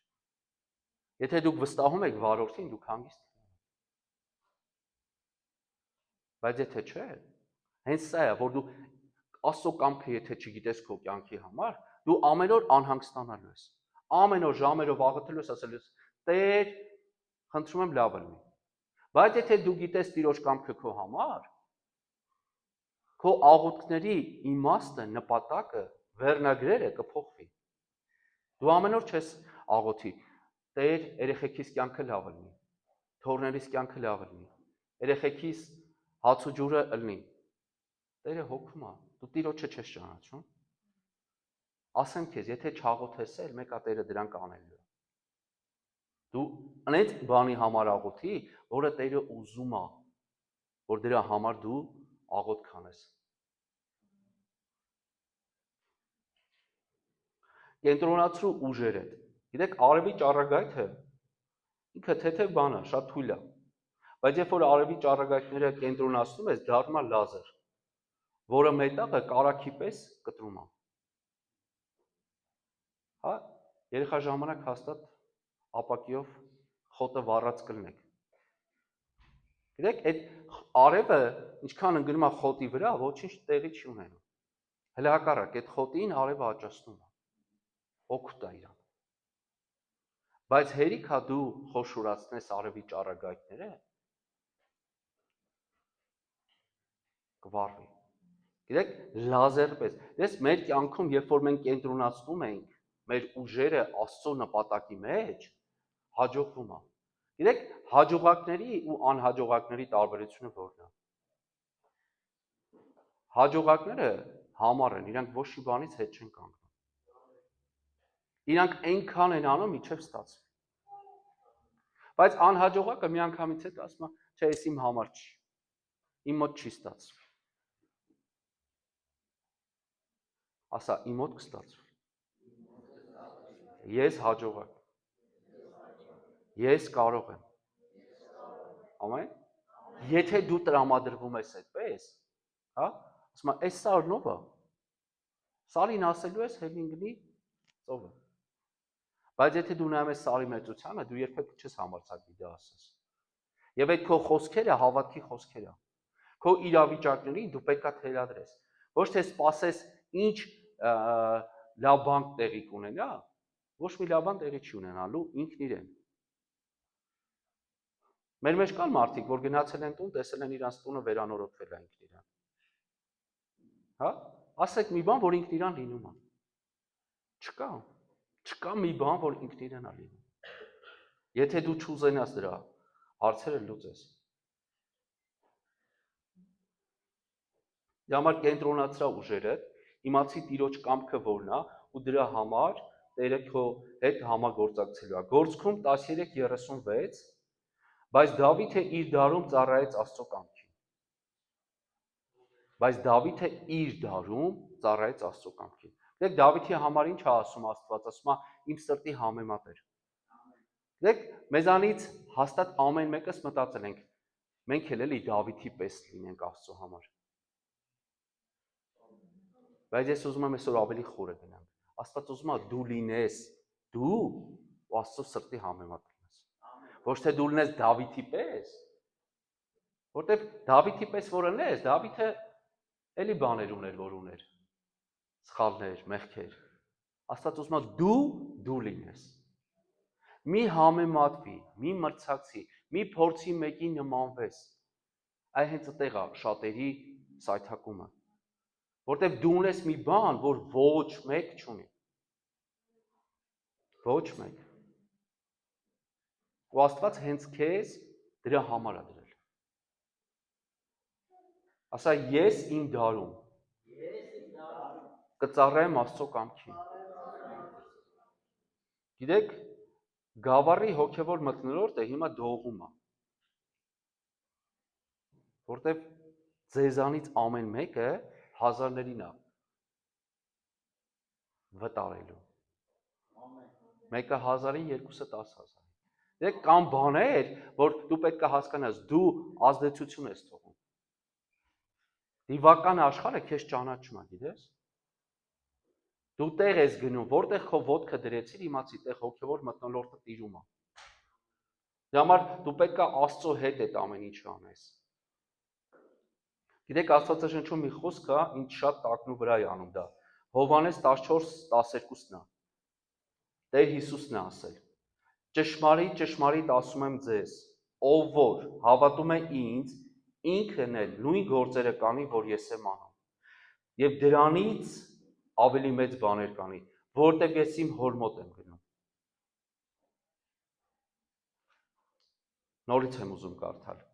[SPEAKER 1] Եթե դուք վստահում եք վարորդին, դուք հանգիստ քնում եք։ Բայց եթե չէ, հենց սա է, որ դու Աստծո կամքը եթե չգիտես քո կյանքի համար, դու ամեն օր անհանգստանալու ես։ Ամեն օր ժամերով աղոթելու ես, ասել ես, Տեր, խնդրում եմ լավը լինի։ Բայց եթե դու գիտես Տիրոջ կամքը քո համար, քո աղոթքների իմաստը, նպատակը, վերնագրերը կփոխվի։ Դու ամեն օր չես աղոթի, Տեր, երեխեքիս կյանքը լավ լինի, թոռներիս կյանքը լավ լինի, երեխեքիս հաց ու ջուրը ըլնի։ Տերը հոգում է, դու Տիրոջը չես ճանաչում։ Ասեմ քեզ, եթե չաղոթես էլ, մեկ է Տերը դրան կանելու է։ Դու այնց բանի համար աղոթի, որը Տերը ուզում է, որ դրա համար դու աղոթք անես։ Կենտրոնացրու ուժերդ։ Գիտեք, արևի ճառագայթը ինքը թեթև բան է, շատ թույլ է։ Բայց երբ որ արևի ճառագայթները կենտրոնացնում ես, դառնում է լազեր, որը մետաղը կարագի պես կտրում է։ Հա, երեխա ժամանակ հաստատ ապակիով խոտը վառած կլնեք։ Գիտեք, այդ արևը ինչքան ընկնում է խոտի վրա, ոչինչ տեղի չի ունենում։ Հələ հակառակ, այդ խոտին արևը աճացնում է։ Օգուտ է իրան։ Բայց հերիք հա դու խոշորացնես արևի ճառագայթները, կվառվի։ Գիտեք, լազեր պես։ Ես մեր կյանքում, երբ որ մենք կենտրոնացնում ենք մեր ուժերը Աստծո նպատակի մեջ, հաջողվում է։ Գիտեք, հաջողակների ու անհաջողակների տարբերությունը որն է։ Հաջողակները համառ են, իրանք ոչ մի բանից հետ չեն կանգնում։ Իրանք այնքան են անում, մինչև ստացվի։ Բայց անհաջողակը մի անգամից հետո ասում է, չէ, ես իմ համար չի։ Իմ մոտ չի ստացվի։ Ասա, իմ մոտ կստացվի։ Ես հաջողակ։ Ես կարող եմ։ Ամեն։ Եթե դու տրամադրվում ես այդպես, հա, ասում է, այս սարն ով է։ Սարին ասելու ես հելինգնի ծովը։ Բայց եթե դու նայում ես սարի մեծությանը, դու երբեք չես համարձակվի դա ասես։ Եվ այդ քո խոսքերը հավատքի խոսքեր են։ Քո իրավիճակներին դու պետք է թելադրես։ Ոչ թե սպասես ինչ լավ բան տեղի կունենա, ոչ մի լավ բան տեղի չի ունենալու ինքն իրեն։ Մեր մեջ կան մարդիկ, որ գնացել են տուն, տեսել են իրանց տունը վերանորոգվել է ինքն իրան։ Հա? Ասեք մի բան, որ ինքն իրան լինում է։ Չկա։ Չկա մի բան, որ ինքն իրան է լինում։ Եթե դու չուզենաս դրա, հարցերը լուծես։ Դրա համար կենտրոնացրա ուժերդ, իմացի Տիրոջ կամքը որն է, ու դրա համար Տերը քո հետ համագործակցելու է։ Գործքում 13:36, բայց Դավիթը իր դարում ծառայեց Աստծո կամքին։ Բայց Դավիթը իր դարում ծառայեց Աստծո կամքին։ Դեք Դավիթի համար ինչ է ասում Աստված, ասում է իմ սրտի համեմատեր։ Դեք մեզանից հաստատ ամեն մեկս մտածել ենք, մենք էլ էլի Դավիթի պես լինենք Աստծո համար։ Բայց ես ուզում եմ այսօր ավելի խորը գնամ։ Աստված ուզում է դու լինես, դու ու Աստծո սրտի համեմատ լինես։ Ոչ թե դու լինես Դավիթի պես, որտեղ Դավիթի պես որ լինես, Դավիթը էլի բաներ ուներ, որ ուներ։ Սխալներ, մեղքեր։ Աստված ուզում է դու լինես։ Մի համեմատվի, մի մրցակցի, մի փորձի մեկի նմանվես։ Այ հենց այդտեղ է շատերի սայթակումը։ Որտեղ դու ունես մի բան, որ ոչ մեկ չունի։ Ոչ մեկ։ Ու Աստված հենց քեզ դրա համար է դրել։ Ասա ես իմ դարում կծառայեմ Աստծո կամքին։ Գիտեք, գավառի հոգևոր մթնոլորտը հիմա դողում է։ Որտեղ ձեզանից ամեն մեկը հազարներին է վտարելու։ Մեկը 1000-ի, երկուսը 10,000։ Դեք կան բաներ, որ դու պետք է հասկանաս, դու ազդեցություն ես թողում։ Դիվական աշխարհը քեզ ճանաչում է, գիտես։ Դու տեղ ես գնում, որտեղ քո ոտքը դրեցիր, իմացի տեղ հոգևոր մթնոլորտը տիրում է։ Դրա համար դու պետք է Աստծո հետ այդ ամեն ինչը անես։ Գիտեք, Աստվածաշնչում մի խոսք կա, ինչ շատ տակնու վրա է անում դա։ Հովհաննես 14:12-ն է։ Տեր Հիսուսն է ասել. Ճշմարիտ, ճշմարիտ ասում եմ ձեզ, ով որ հավատում է ինձ, ինքն էլ նույն գործերը կանի, որ ես եմ անում։ Եվ դրանից ավելի մեծ բաներ կանի, որտեղ ես իմ հոր մոտ եմ գնում։ Նորից եմ ուզում կարդալ։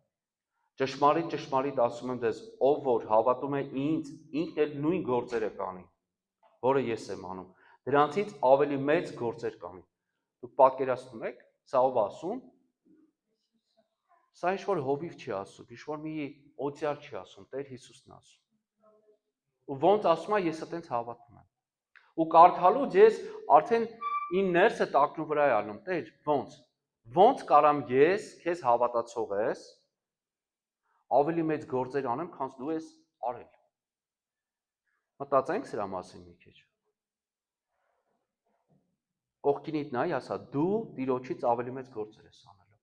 [SPEAKER 1] Ճշմարիտ ասում եմ ձեզ, ով որ հավատում է ինձ, ինքն էլ նույն գործերը կանի, որը ես եմ անում։ Դրանցից ավելի մեծ գործեր կանի։ Դուք պատկերացնում եք, սա ով ասում։ Սա ինչ-որ հովիվ չի ասում, ինչ-որ մի օծյալ չի ասում, Տեր Հիսուսն ասում։ Ու ոնց ասում է, ես այդպես հավատում եմ։ Ու կարդալուց ես արդեն իմ ներսը տակնու վրա է անում, Տեր, ոնց կարամ ես, քեզ հավատացող ես, ավելի մեծ գործեր անեմ, քան դու ես արել։ Մտածենք սրա մասին մի քիչ։ Կողքինիդ նայ, ասա, դու Տիրոջից ավելի մեծ գործեր ես անելու։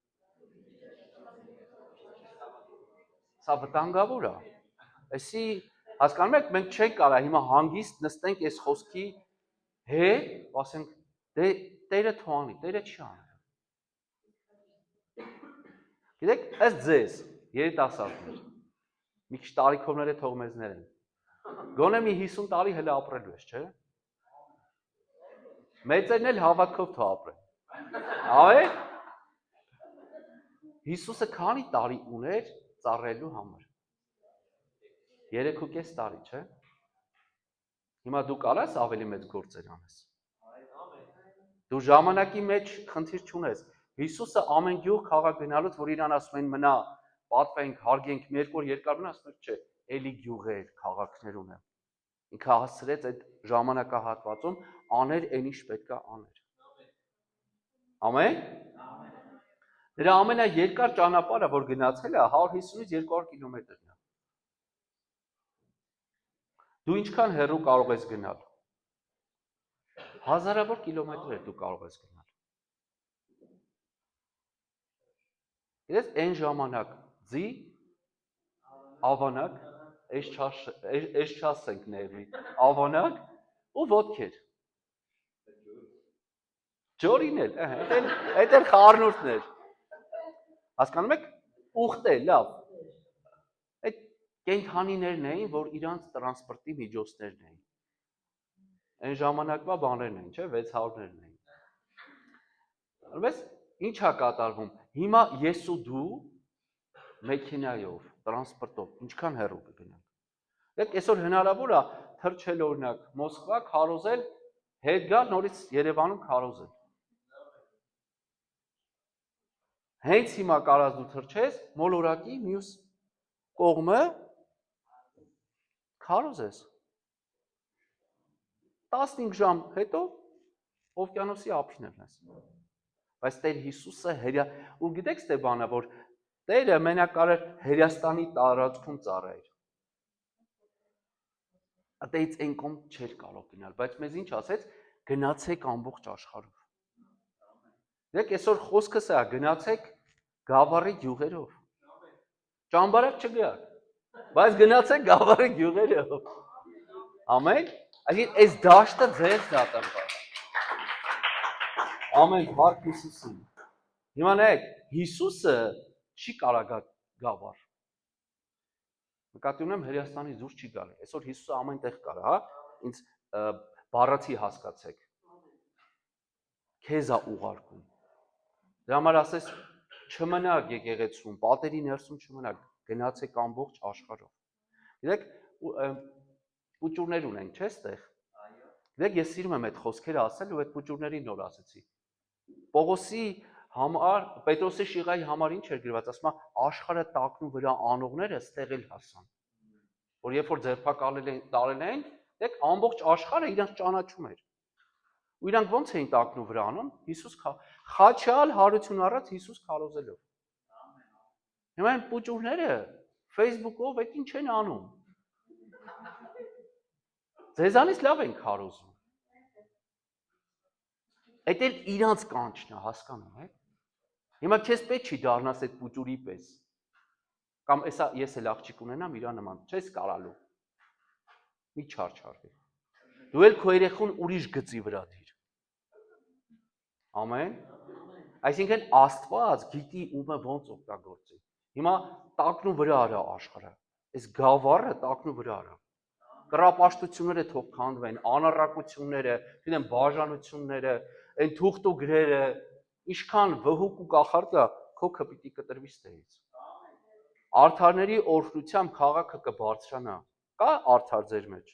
[SPEAKER 1] Սա վտանգավոր է։ Այսի հասկանում եք, մենք չենք կարա հիմա հանգիստ նստենք այս խոսքի հետ, ասենք, դե Տերը թողանի, Տերը չի անելու։ Գիտեք, ըստ ձեզ, երիտասարդներ, մի քիչ տարիքովները թող մեզներ են։ Գոնե մի 50 տարի հələ ապրելու ես, չէ՞։ Մեծերն էլ հավատքով թող ապրեն։ Այո։ Հիսուսը քանի տարի ուներ ծառայելու համար։ 3.5 տարի, չէ՞։ Հիմա դու կարաս ավելի մեծ գործեր անես։ Դու ժամանակի մեջ խնդիր չունես։ Հիսուսը ամեն գյուղ քաղաք գնալուց, որ իրան ասում են մնա, պատվենք, հարգենք, մի երկու օր երկար մնա, ասում են չէ, էլի գյուղեր, քաղաքներ ունեմ։ Ինքը հասցրեց այդ ժամանակահատվածում աներ այն ինչ պետք է աներ։ Ամեն։ Նրա ամենաերկար ճանապարհը, որ գնացել է, 150-ից 200 կիլոմետրն է։ Դու ինչքան հեռու կարող ես գնալ։ Հազարավոր կիլոմետրեր դու կարող ես գնալ։ Գիտես, այն ժամանակ ձի, ավանակ, այս չասենք ներվի, ավանակ ու ոտքեր։ Ջորին էլ, այդ էլ խառնուրդն էր։ Հասկանում եք, ուխտել, լավ։ Այդ կենդանիներն էին, որ իրանց տրանսպորտի միջոցներն էին։ Այն ժամանակվա բաներն էին, չէ, 600-ներն էին։ Ուրեմն ինչ է կատարվում։ Հիմա ես ու դու մեքենայով, տրանսպորտով ինչքան հեռու կգնանք։ Դեք այսօր հնարավոր է թռչել օրինակ Մոսկվա, քարոզել, հետ գալ նորից Երևանում քարոզել։ Հենց հիմա կարած դու թռչես, մոլորակի մյուս կողմը քարոզես։ 15 ժամ հետո օվկիանոսի ափին ես։ Բայց Տեր Հիսուսը ու գիտեք ստե բանը, որ Տերը մենակ կարեր Հերաստանի տարածքում ծառայեր։ Այդից այն կողմ չէր կարող գնալ, բայց մեզ ինչ ասեց, գնացեք ամբողջ աշխարհով։ Դեք այսօր խոսքը սա, գնացեք Գավառի գյուղերով։ Ճամբարակ չգաք, բայց գնացեք Գավառի գյուղերով։ Ամեն։ Այսինքն այս դաշտը ձեզ դատապար։ Ամեն հարկ Հիսուսին։ Հիմա նայեք, Հիսուսը չի կարա գա Գավառ։ Նկատի ունեմ Հերաստանից դուրս չի գալի։ Այսօր Հիսուսը ամենտեղ կարա, հա, ինձ բառացի հասկացեք։ Քեզ է ուղարկում։ Դրա համար ասես չմնաք եկեղեցում, պատերի ներսում չմնաք, գնացեք ամբողջ աշխարհով։ Գիտեք, պուճուրներ ունենք, չէ՞ ստեղ։ Գիտեք, ես սիրում եմ այդ խոսքերը ասել ու այդ պուճուրներին նոր ասեցի։ Պողոսի համար, Պետրոսի շիղայի համար ինչ էր գրված, ասում է աշխարհը տակնու վրա անողները ստեղ էլ հասան։ Որ երբ որ ձերբակալել են, դեք ամբողջ աշխարհը իրանց ճանաչում էր։ Ու իրանք ոնց էին տակնու վրա անում, Հիսուս խաչալ հարություն առած Հիսուս քարոզելով։ Հիմա այն պուճուրները Facebook-ով այդ ինչ են անում։ Ձեզանից լավ են քարոզում։ Այդ էլ իրանց կանչն է, հասկանում եք։ Հիմա քեզ պետք չի դառնաս այդ պուճուրի պես։ Կամ էսա ես էլ աղջիկ ունենամ իրա նման, չես կարալու։ Մի չարչարվի։ Դու էլ քո երեխուն ուրիշ գծի վրա դիր։ Ամեն։ Այսինքն Աստված գիտի ումը ոնց օգտագործի։ Հիմա տակնու վրա արա աշխարհը։ Այս գավառը տակնու վրա արա։ կռապաշտությունները թող քանդվեն, անառակությունները, գիտեմ բաժանությունները, այն թուղթ ու գրերը, ինչքան վհուկ ու կախարդ կա, քոքը պիտի կտրվի ստերից։ Արդարների օրհնությամբ քաղաքը կբարձրանա։ Կա արդար ձեր մեջ։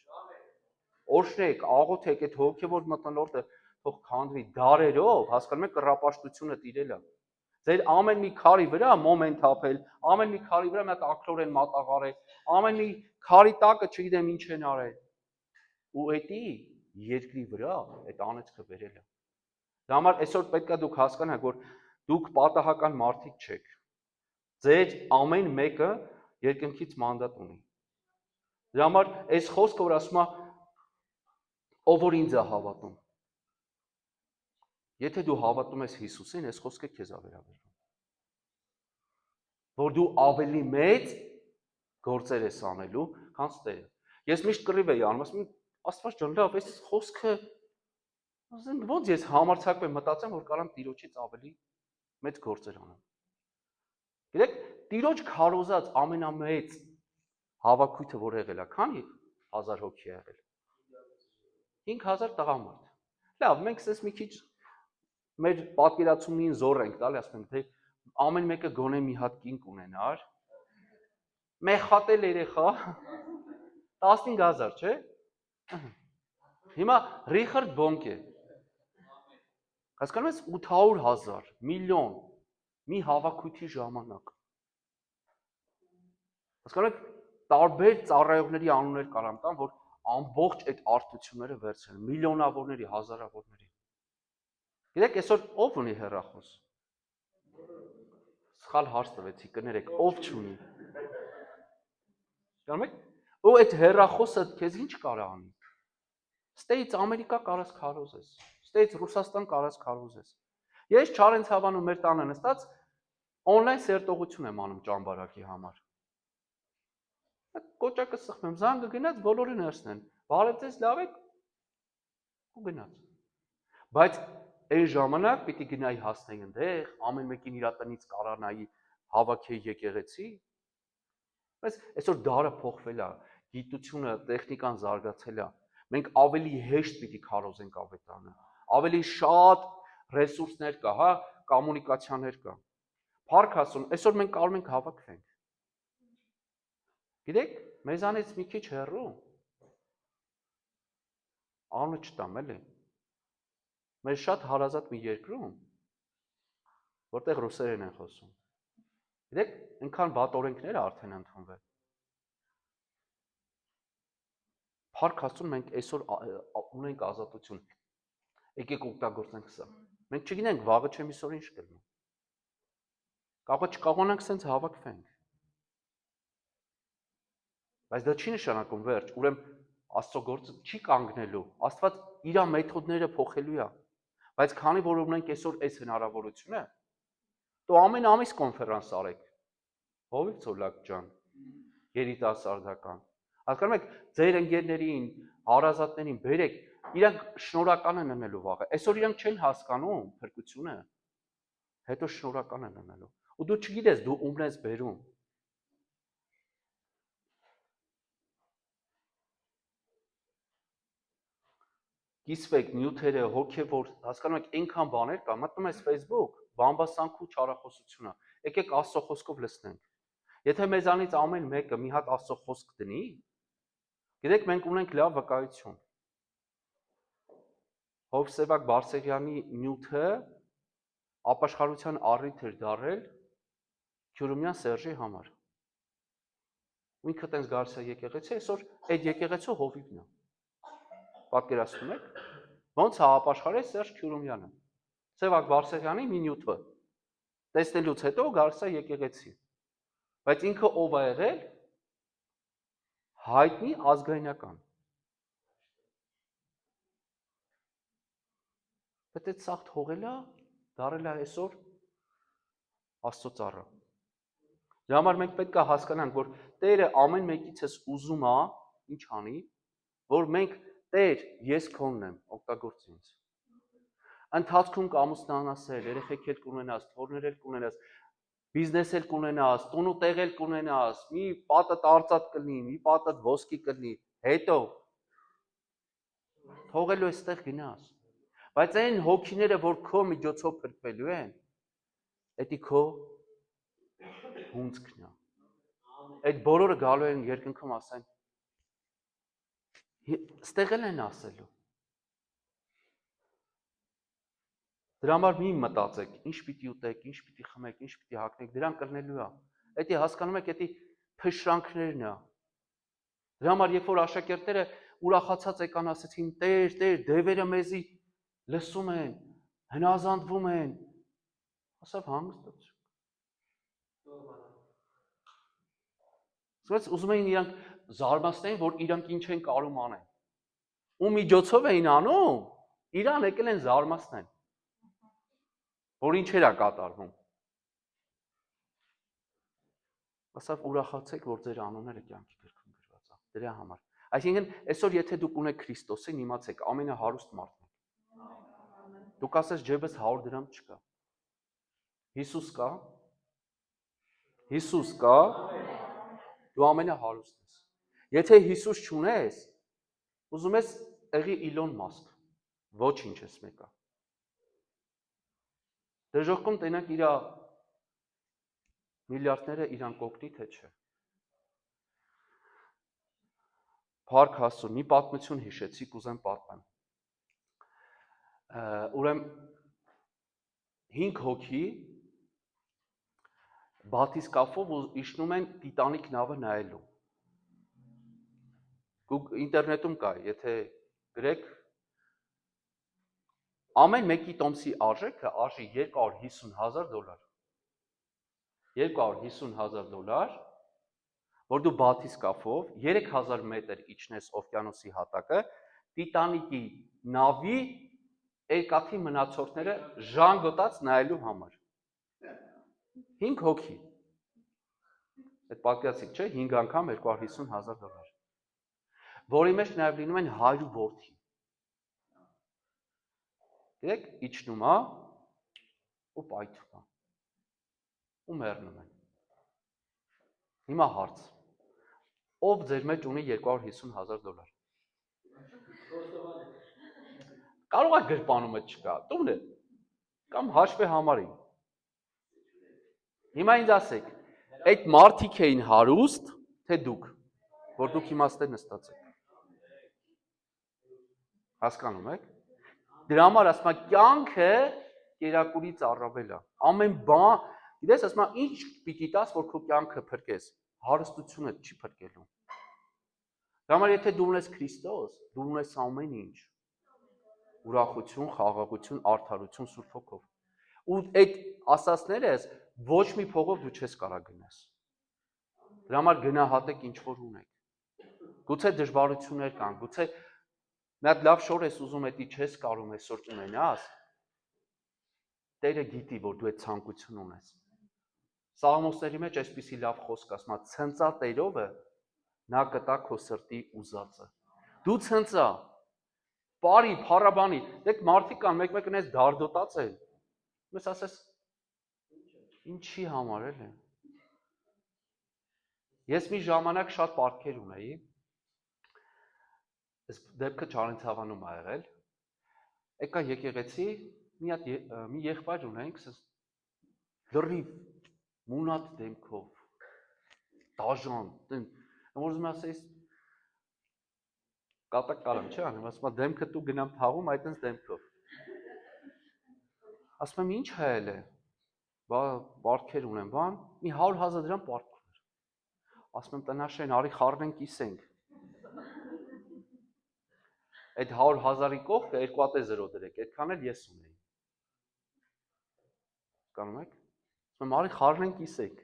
[SPEAKER 1] Օրհնեք, աղոթեք այդ հոգևոր մթնոլորտը թող քանդվի դարերով, հասկանում եք, կռապաշտությունը տիրել է։ Ձեր ամեն մի քարի վրա մոմենտ ապել, ամեն մի քարի վրա մի հատ ակլորեն մատաղարել, ամեն մի քարի տակը չգիտեմ ինչ են արել։ Ու էդի երկրի վրա այդ անեծքը վերել է։ Դա համար այսօր պետք է դուք հասկանաք, որ դուք պատահական մարդիկ չեք։ Ձեր ամեն մեկը երկնքից մանդատ ունի։ Դա համար այս խոսքը, որ ասում է, ով որ ինձ է հավատում։ Եթե դու հավատում ես Հիսուսին, այս խոսքը քեզ է վերաբերվում։ Որ դու ավելի մեծ գործեր ես անելու, քան Տերը։ Ես միշտ կռիվ էի անում, ասում եմ, Աստված ջան, լավ, այս խոսքը ոնց ես համարձակվում եմ մտածեմ, որ կարամ Տիրոջից ավելի մեծ գործեր անեմ։ Գիտեք, Տիրոջ քարոզած ամենամեծ հավաքույթը որ եղել է, քանի 1000 հոգի է եղել։ 5000 տղամարդ։ Լավ, մենք ասես մի քիչ մեր պատկերացումին զոր ենք տալի, ասում ենք, թե ամեն մեկը գոնե մի հատ կին կունենար։ Մեխատել երեխա 15000, չէ՞։ Հիմա Ռիխարդ Բոնկե։ Հասկանում ես 800,000, միլիոն մի հավաքույթի ժամանակ։ Հասկանում եք, տարբեր ծառայողների անուններ կարամ տամ, որ ամբողջ այդ արդյունքները վերցրել, միլիոնավորների, հազարավորների։ Գիտեք, այսօր ով ունի հեռախոս։ Սխալ հարց տվեցի, կներեք, ով չունի։ Գիտեք, ու այդ հեռախոսը քեզ ինչ կարա անի։ Ստեից Ամերիկա կարաս քարոզես, ստեից Ռուսաստան կարաս քարոզես։ Ես Չարենց հավանում մեր տանը նստած օնլայն սերտողություն եմ անում ճամբարակի համար։ Կոճակը սխմեմ, զանգը գնաց, բոլորը ներսնեն։ Բարև ձեզ, լավ եք։ Ու գնաց։ Բայց այն ժամանակ պիտի գնայի հասնեի այնտեղ, ամեն մեկին իր տնից կարանայի հավաքեի եկեղեցի։ Բայց այսօր դարը փոխվել է, գիտությունը, տեխնիկան զարգացել է։ Մենք ավելի հեշտ պիտի քարոզենք ավետարանը։ Ավելի շատ ռեսուրսներ կա, հա, կոմունիկացիաներ կա։ Փառք Աստծուն, այսօր մենք կարող ենք հավաքվենք։ Գիտեք, մեզանից մի քիչ հեռու անունը չտամ, էլի։ Մեր շատ հարազատ մի երկրում, որտեղ ռուսերեն են խոսում։ Գիտեք, այնքան վատ օրենքներ արդեն ընդունվել։ Փառք Աստծուն, մենք այսօր ունենք ազատություն։ Եկեք օգտագործենք սա։ Մենք չգիտենք վաղը չէ միսօր ինչ կլինի։ Կարող է չկարողանանք սենց հավաքվենք։ Բայց դա չի նշանակում վերջ, ուրեմն Աստծո գործը չի կանգնելու։ Աստված իր մեթոդները փոխելու է։ Բայց քանի որ ունենք այսօր այս հնարավորությունը, તો ամեն ամիս կոնֆերանս արեք։ Հովիվ Ցոլակ ջան, երիտասարդական։ Հասկանում եք, ձեր ընկերներին, հարազատներին բերեք, իրանք շնորհական են լինելու վաղը։ Այսօր իրանք չեն հասկանում փրկությունը, հետո շնորհական են լինելու։ Ու դու չգիտես, դու ումն ես բերում։ Կիսվեք նյութերը, հոգևոր, հասկանում եք, այնքան բաներ կա, մտնում ես Facebook, բամբասանք ու չարախոսությունը։ Եկեք Աստծո խոսքով լսնենք։ Եթե մեզանից ամեն մեկը մի հատ Աստծո խոսք դնի, գիտեք, մենք ունենք լավ վկայություն։ Հովսեփակ Բարսեղյանի նյութը ապաշխարության առիթ էր դարել Քյուրումյան Սերժի համար։ Ինքը տենց գարս է եկեղեցի, այսօր այդ եկեղեցու հովիվն է։ Պատկերացնում եք, ոնց է ապաշխարել Սերժ Քյուրումյանը։ Սևակ Բարսեղյանի մի նյութը տեսնելուց հետո գարս է եկեղեցի։ Բայց ինքը ով է եղել, հայտնի ազգայնական։ Բայց այդ սաղ թողել է, դարել է այսօր Աստծո ծառը։ Դրա համար մենք պետք է հասկանանք, որ Տերը ամեն մեկիցս ուզում է, ինչ անի, որ մենք Տեր, ես քոնն եմ, օգտագործ ինձ։ Ընթացքում կամուսնանաս, երեխեք էլ կունենաս, թորներ էլ կունենաս, բիզնես էլ կունենաս, տուն ու տեղ էլ կունենաս, մի պատդ արծաթ կլինի, մի պատդ ոսկի կլինի, Հետո թողելու էստեղ գնաս։ Բայց այն հոգիները, որ քո միջոցով փրկվելու են, դա քո հունձքն է։ Այդ բոլորը գալու են երկնքում ասեն, ստեղ են ասելու։ Դրա համար մի մտածեք, ինչ պիտի ուտեք, ինչ պիտի խմեք, ինչ պիտի հագնեք, դրան կրնելու է։ Դա հասկանում եք, դա փշրանքներն է։ Դրա համար երբ որ աշակերտները ուրախացած եկան ասեցին, Տեր, դևերը մեզի լսում են, հնազանդվում են, ասավ հանգստացեք։ Սրանց ուզում էին իրանք զարմացնեն, որ իրանք ինչ են կարում անեն։ Ու միջոցով էին անում, իրան եկել են զարմացնեն, որ ինչեր է կատարվում։ Ասավ ուրախացեք, որ ձեր անունները կյանքի գրքում գրված է։ Դրա համար։ Այսինքն, այսօր եթե դուք ունեք Քրիստոսին, իմացեք, ամենահարուստ մարդն եք։ Դուք ասես ջեբս 100 դրամ չկա։ Հիսուս կա։ Հիսուս կա։ Դու ամենահարուստն ես։ Եթե Հիսուս չունես, ուզում ես եղի Իլոն Մասկ։ Ոչինչ ես մեկա։ Դժոխքում տենակ իրա միլիարդները իրան կօգնի, թե չէ։ Փառք Աստծո, մի պատմություն հիշեցի, կուզեմ պատմեմ։ Ուրեմն 5 հոգի բաթիսկաֆով իջնում են Տիտանիկ նավը նայելու։ Ինտերնետում կա, եթե գրեք, ամեն մեկի տոմսի արժեքը արժի $250,000։ $250,000, որ դու բաթիսկաֆով 3000 մետր իջնես օվկիանոսի հատակը, Տիտանիկի նավի երկաթի մնացորդները ժանգոտած նայելու համար։ 5 հոգի։ Այդ պատկերացիք չէ, 5 անգամ $250,000, որի մեջ նաև լինում են 100 որդի։ Դեք իջնում է ու պայթում է։ Ու մեռնում են։ Հիմա հարց. ով ձեր մեջ ունի $250,000։ Կարող է գրպանումը չկա, տուն է, կամ հաշվի համարի։ Հիմա ինձ ասեք, այդ մարդիկ էին հարուստ, թե դուք, որ դուք հիմա ստե նստած եք։ Հասկանում եք։ Դրա համար ասում եմ, կյանքը կերակուրից առավել է։ Ամեն բան, գիտես, ասում եմ, ինչ պիտի տաս, որ քո կյանքը փրկես, հարստությունը չի փրկելու։ Դրա համար եթե դու ունես Քրիստոս, դու ունես ամեն ինչ։ Ուրախություն, խաղաղություն, արդարություն Սուրբ Հոգով։ Ու այդ ասածներս ոչ մի փողով դու չես կարող գնաս։ Դրա համար գնահատեք ինչ որ ունեք։ Գուցե դժվարություններ կան, գուցե մի հատ լավ շոր ես ուզում էդի չես կարող այսօր ունենաս։ Տերը գիտի, որ դու այդ ցանկություն ունես։ Սաղմոսների մեջ այսպիսի լավ խոսք ասում է, ցնծա Տերովը, նա կտա քո սրտի ուզածը։ Դու ցնծա, բարի, փառաբանի, դեք մարդիկ կան, մեկ-մեկ ունես դարդոտած են։ Ես ասես, ինչի համար է։ Ես մի ժամանակ շատ պարտքեր ունեի, այս դեպքը Չարենցավանում ա եղել, եկա եկեղեցի, մի եղբայր ունենք, լրիվ, մունատ դեմքով, դաժան, որ ուզում ասեիս, կատակ կարամ, չէ անեմ, ասում դեմքը դու գնամ թաղում, այդենց դեմքով։ Ասում եմ, ինչ հայել է, պարտքեր ունեմ, բան, մի 100,000 դրամ պարտք ուներ։ Ասում եմ, տնաշեն, արի խառնենք կիսենք։ Այդ 100,000-ի կողքը 2.0 դրեք, այդքան էլ ես ունեի։ Կանում եք։ Ասում եմ, արի խառնենք կիսենք։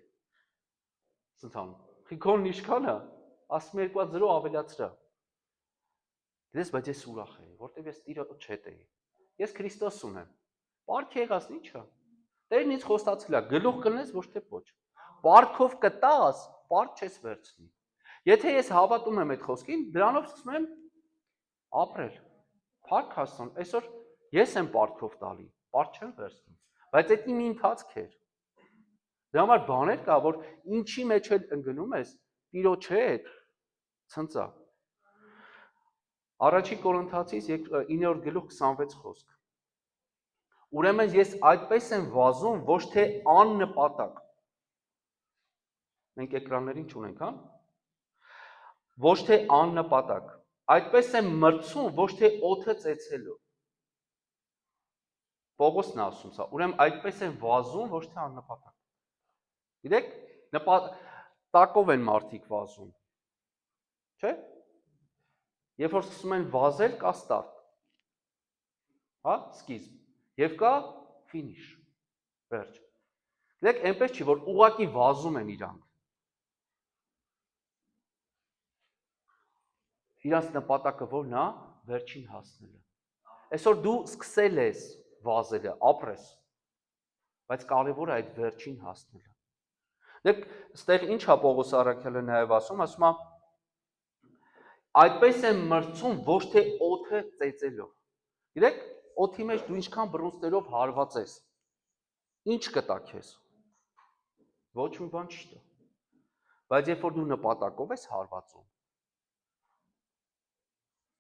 [SPEAKER 1] Սնցանում, խիքոնն իշքան է, ասում եմ 2.0 ավելացրա։ Գիտես, բայց ես ուրախ էի, որտեվ ես տիրը չետ էի։ Ես Քրիստոս ունեմ։ Պարտք եղած ինչ է։ Տերն ինձ խոստացել է, գլուխ կլնես, ոչ թե պոչ։ Պարտքով կտաս, պարտ չես վերցնի։ Եթե ես հավատում եմ այդ խոսքին, դրանով սկսում եմ ապրել։ Փառք Աստծուն, այսօր ես եմ պարտքով տալի, պարտ չեմ վերցնում, բայց այդ մի ընթացք էր։ Դրա համար բաներ կա, որ ինչի մեջ էլ ընկնում ես, Տիրոջ հետ ցնծա։ Առաջի Կորինթացիս 9-րդ գլուխ 26 խոսք։ Ուրեմն ես այդպես եմ վազում, ոչ թե աննպատակ։ Մենք էկրաններին չունենք, հա։ Ոչ թե աննպատակ։ Այդպես եմ մրցում, ոչ թե օդը ծեծելով։ Պողոսն է ասում սա։ Ուրեմն այդպես եմ վազում, ոչ թե աննպատակ։ Գիտեք, տակով են մարդիկ վազում։ Չէ՞։ Երբ որ սկսում են վազել, կա ստարտ։ Հա, սկիզբ։ Եվ կա ֆինիշ։ Վերջ։ Գիտեք, այնպես չի, որ ուղղակի վազում են իրանք։ Իրանց նպատակը ո՞րն է, վերջին հասնելը։ Այսօր դու սկսել ես վազելը, ապրես, բայց կարևոր է այդ վերջին հասնելը։ Դեք, ստեղ ինչ է Պողոս առաքյալը նաև ասում է, այդպես եմ մրցում, ոչ թե օդը ծեծելով։ Գիտեք, օդի մեջ դու ինչքան բռունցքներով հարված ես, ինչ կտա քեզ։ Ոչ մի բան չի տա։ Բայց երբ որ դու նպատակով ես հարվածում,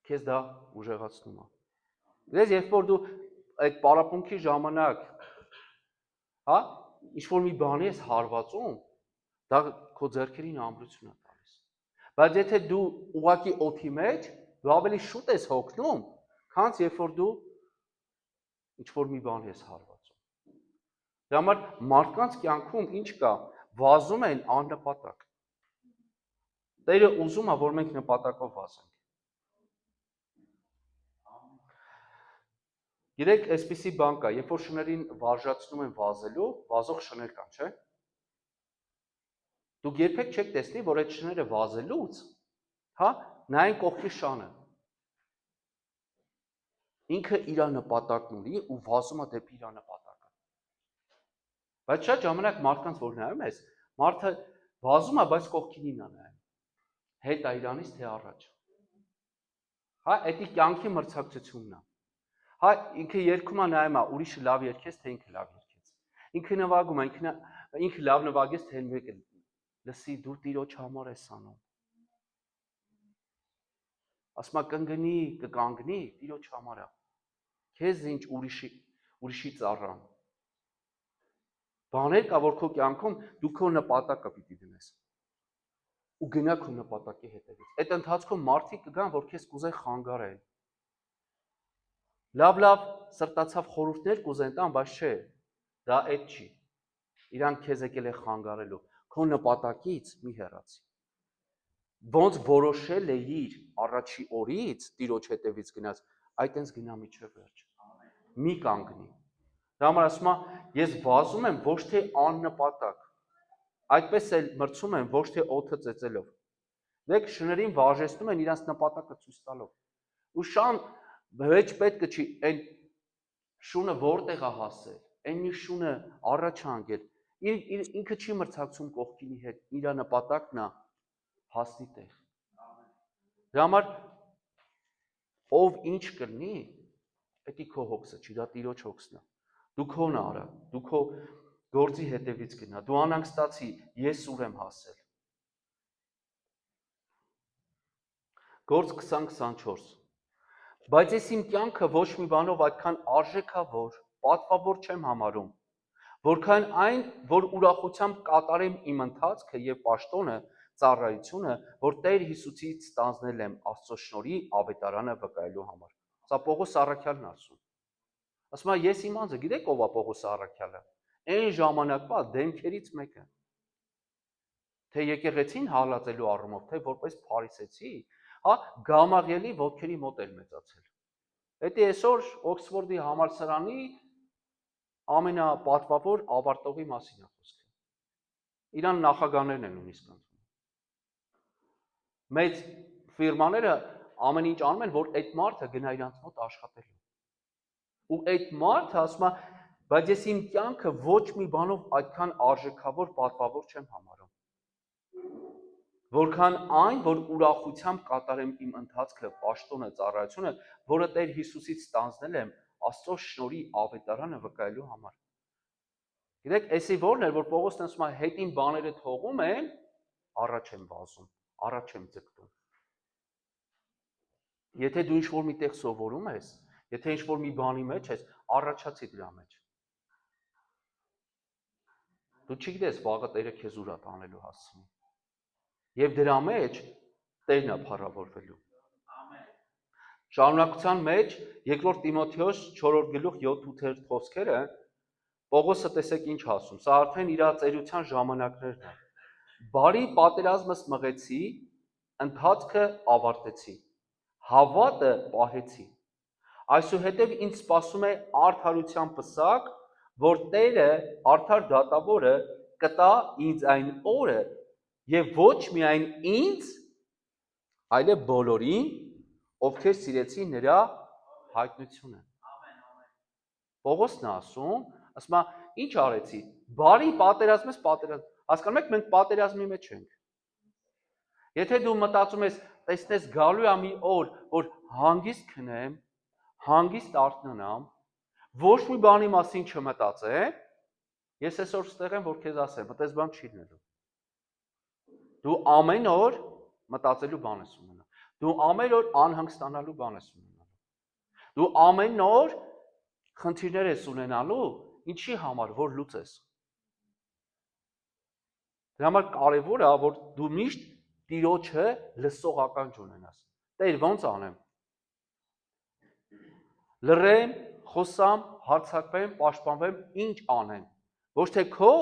[SPEAKER 1] քեզ դա ուժեղացնում է։ Գիտես, երբ որ դու այդ պարապմունքի ժամանակ, հա, ինչ որ մի բանի ես հարվածում, դա քո ձեռքերին ամրություն է տալիս։ Բայց եթե դու ուղակի օդի մեջ, դու ավելի շուտ ես հոգնում, քան երբ որ դու ինչ որ մի բանի ես հարվածում։ Դրա համար մարդկանց կյանքում ինչ կա, վազում են աննպատակ։ Տերը ուզում է, որ մենք նպատակով վազենք։ Գիտեք, այսպիսի բան կա, երբ որ շներին վարժացնում են վազելու, վազող շներ կան, չէ՞։ Դուք երբեք չեք տեսնի, որ այդ շները վազելուց, հա, նայեն կողքի շանը։ Ինքը իր նպատակն ունի ու վազում է դեպի իր նպատակը։ Բայց շատ ժամանակ մարդկանց որ նայում ես, մարդը վազում է, բայց կողքինին է նայում։ Հետ է իրանից թե առաջ։ Հա, դա կյանքի մրցակցությունն է։ Հա, ինքը երգում է նայում է, ուրիշը լավ երգեց, թե ինքը լավ երգեց։ Ինքը նվագում է, ինքը լավ նվագեց, թե մեկը լսի դու Տիրոջ համար ես անում։ Ասում է կընկնի, կկանգնի, Տիրոջ համար է։ Քեզ ինչ ուրիշի ծառան։ Բաներ կա, որ քո կյանքում դու քո նպատակը պիտի դնես։ Ու գնա քո նպատակի հետևից։ Այդ ընթացքում մարդիկ կգան, որ քեզ կուզեն խանգարել։ Լավ սրտացավ խորհուրդներ կուզեն տան, բայց չէ, դա այդ չի։ Իրանք քեզ եկել է խանգարելու, քո նպատակից մի հեռացի։ Ոնց որոշել էիր առաջի օրից Տիրոջ հետևից գնաց, այտենց գնա միջև վերջ։ Մի կանգնի։ Դա համար ասում է, ես վազում եմ ոչ թե աննպատակ, այդպես էլ մրցում եմ ոչ թե օդը ծեծելով։ Դեք շներին վարժեցնում են իրանց նպատակը ցույց տալով։ Ու շան վեճ պետք չի այն շունը որտեղ է հասել, այն մի շունը առաջ անգել։ Ինքը չի մրցակցում կողքինի հետ, իր նպատակն է հասնի տեղ։ Դրա համար ով ինչ կլինի, դա քո հոգսը չի, դա Տիրոջ հոգսն է։ Դու քոնը արա, դու քո գործի հետևից գնա, դու անհանգստացի, ես ուր եմ հասել։ Գործ 20:24 Բայց ես իմ կյանքը ոչ մի բանով այդքան արժեքավոր, պատվավոր չեմ համարում, որքան այն, որ ուրախությամբ կատարեմ իմ ընթացքը եւ պաշտոնը, ծառայությունը, որ Տեր Հիսուսից ստանձնել եմ Աստծո շնորհի ավետարանը վկայելու համար։ Սա Պողոս առաքյալն ասում։ Ասում է, ես իմ անձը, գիտեք ով է Պողոս առաքյալը։ Այն ժամանակվա դեմքերից մեկը։ Թե եկեղեցին հալածելու առումով, թե որպես փարիսեցի, հա, Գամաղիելի ոտքերի մոտ էլ մեծացել։ Դա այսօր Օքսֆորդի համալսարանի ամենապատվավոր ավարտողի մասին է խոսքը։ Իրան նախագահներն են նույնիսկ ընդունում։ Մեծ ֆիրմաները ամեն ինչ անում են, որ այդ մարդը գնա իրանց մոտ աշխատելու։ Ու այդ մարդը ասում է, բայց ես իմ կյանքը ոչ մի բանով այդքան արժեքավոր, պատվավոր չեմ համարում։ Որքան այն, որ ուրախությամբ կատարեմ իմ ընթացքը, պաշտոնը, ծառայությունը, որը Տեր Հիսուսից ստանձնել եմ Աստծո շնորհի ավետարանը վկայելու համար։ Գիտեք, էսի որն էր, որ Պողոսն ասում է, հետին բաները թողում են, առաջ եմ վազում, առաջ եմ ձգտում։ Եթե դու ինչ-որ միտեղ սովորում ես, եթե ինչ-որ մի բանի մեջ ես, առաջացի դրա մեջ։ Դու չգիտես վաղը Տերը քեզ ուր է տանելու հասցնի։ Եվ դրա մեջ Տերն է փառավորվելու։ Շարունակության մեջ 2 Տիմոթեոս 4 գլուխ 7-8 խոսքերը Պողոսը տեսեք ինչ ասում։ Սա արդեն իր ծերության ժամանակներն են։ Բարի պատերազմս մղեցի, ընթացքը ավարտեցի, հավատը պահեցի։ Այսուհետև ինձ սպասում է արդարության պսակ, որ Տերը արդար դատավորը կտա ինձ այն օրը եւ ոչ միայն ինձ, այլև բոլորին, ովքեր սիրեցին նրա հայտնությունը։ Պողոսն է ասում, ինչ արեցի։ Բարի պատերազմես պատերազմ։ Հասկանում եք, մենք պատերազմի մեջ ենք։ Եթե դու մտածում ես, տեսնես գալու է մի օր, որ հանգիստ քնեմ, հանգիստ արթնանամ, ոչ մի բանի մասին չմտածեմ, ես այսօր ստեղ եմ, որ քեզ ասեմ, այդպես բան չի լինելու։ Դու ամեն օր մտածելու բան ես ունենա։ Դու ամեն օր անհանգստանալու բան ես ունենալու։ Դու ամեն օր խնդիրներ ես ունենալու, ինչի համար, որ լուծես։ Դրա համար կարևոր է, որ դու միշտ Տիրոջը լսողական ունենաս։ Տեր, ո՞նց անեմ։ Լռեմ, խոսամ, հարցակվեմ, պաշտպանվեմ, ինչ անեմ։ Ոչ թե քո,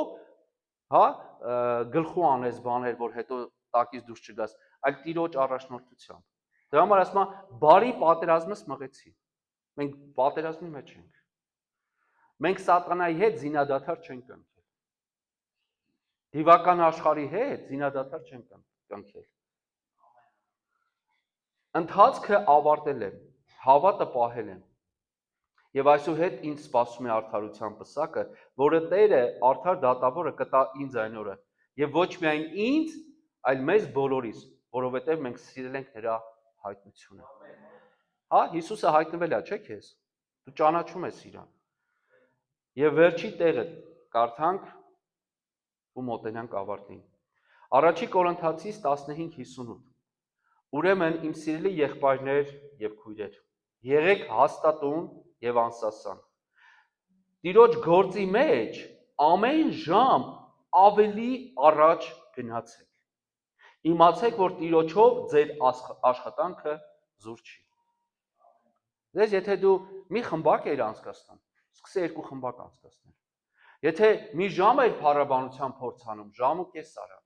[SPEAKER 1] գլխու անես բաներ, որ հետո տակից դուրս չգաս, այլ Տիրոջ առաջնորդությամբ։ Դրա համար ասում եմ, բարի պատերազմս մղեցի։ Մենք պատերազմի մեջ ենք։ Մենք սատանայի հետ զինադադար չենք կնքել։ Դիվական աշխարհի հետ զինադադար չենք կնքել։ Ընթացքը ավարտել եմ, հավատը պահել եմ։ Եվ այսուհետ ինձ սպասում է արդարության պսակը, որը Տերը արդար դատավորը կտա ինձ այն օրը, եւ ոչ միայն ինձ, այլ մեզ բոլորիս, որովհետեւ մենք սիրել ենք նրա հայտնությունը։ Հիսուսը հայտնվել է, չէ՞ քեզ։ Դու ճանաչում ես իրան։ Եվ վերջի տեղը կարդանք ու մոտենանք ավարտին։ Առաջի Կորինթացիս 15:58։ Ուրեմն իմ սիրելի եղբայրներ եւ քույրեր, եղեք հաստատուն եւ անսասան։ Տիրոջ գործի մեջ ամեն ժամ ավելի առաջ գնացեք։ Իմացեք, որ Տիրոջով ձեր աշխատանքը զուր չի։ Դες եթե դու մի խմբակ ես անցկացնում, սկսե 2 խմբակ անցկացնել։ Եթե մի ժամ ես փառաբանության փորձանում, ժամ ու կես արա։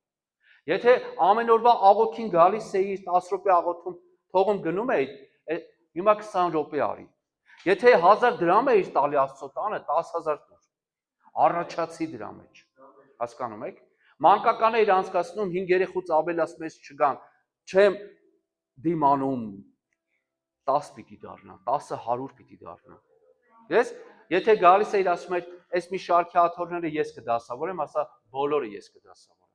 [SPEAKER 1] Եթե ամեն օրվա աղոթքին գալիս էիր 10 րոպե աղոթում, փողում գնում էիր, հիմա 20 րոպե արի։ Եթե 1000 դրամ էիր տալի Աստծո տանը, 10000 տուր։ Առաջացի դրա մեջ։ Հասկանում եք։ Մանկական էիր անցկացնում 5 երեխուց ավելաս մեծ չգան, չեմ դիմանում 10 պիտի դառնա, 10-ը 100 պիտի դառնա։ Ես եթե գալիս էիր ասում էր, այս մի շարքի աթոռները ես կդասավորեմ, ասա բոլորը ես կդասավորեմ։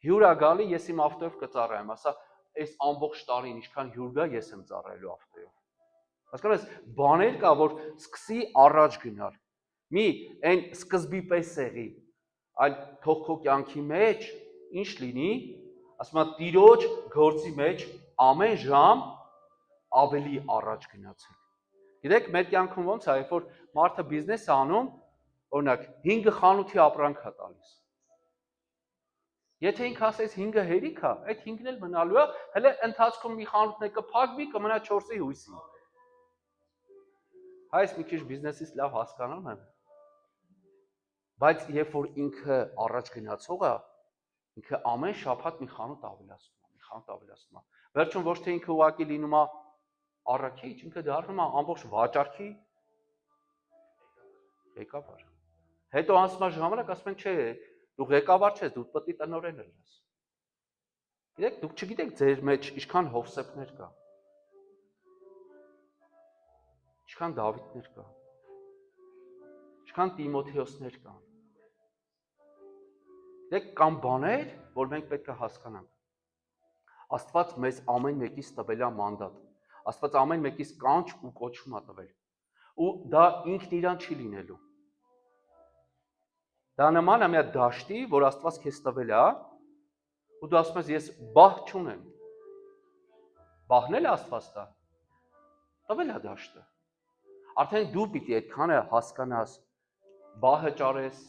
[SPEAKER 1] Հյուրա գալի ես իմ ավտոյով կծառայեմ, ասա այս ամբողջ տարին ինչքան հյուր գա ես եմ ծառայելու ավտոյով։ Հասկանում ես, բաներ կա, որ սկսի առաջ գնալ։ Մի այն սկզբի պես եղի, այլ թող քո կյանքի մեջ ինչ լինի, ասում եմ Տիրոջ գործի մեջ ամեն ժամ ավելի առաջ գնացեք։ Գիտեք, մեր կյանքում ոնց է, երբ որ մարդը բիզնես է անում, օրինակ 5 խանութի ապրանք է տալիս։ Եթե ինքը ասես 5-ը հերիք է, այդ 5-ն էլ մնալու է, հələ ընթացքում մի խանութն է կփակվի, կմնա 4-ի հույսին։ Այս մի քիչ բիզնեսից լավ հասկանում եմ։ Բայց երբ որ ինքը առաջ գնացող է, ինքը ամեն շաբաթ մի խանութ ավելացնում է, Վերջում ոչ թե ինքը ուղղակի լինում է առաքիչ, ինքը դառնում է ամբողջ վաճառքի ղեկավար։ Հետո անցնում է ժամանակ, ասում են, չէ, դու ղեկավար չես, դու պետք է տնօրեն լինես։ Գիտեք, դուք չգիտեք ձեր մեջ ինչքան Հովսեփներ կա։ Ինչքան Դավիթներ կա։ Ինչքան Տիմոթեոսներ կան։ Գիտեք, կան բաներ, որ մենք պետք է հասկանանք։ Աստված մեզ ամեն մեկից տվել է մանդատ։ Աստված ամեն մեկից կանչ ու կոչում է տվել։ Ու դա ինքն իրան չի լինելու։ Դա նման է մի հատ դաշտի, որ Աստված քեզ տվել է, ու դու ասում ես ես բահ չունեմ։ բահնել Աստված տա։ Տվել է դաշտը։ Արդեն դու պիտի այդքանը հասկանաս, բահը ճարես,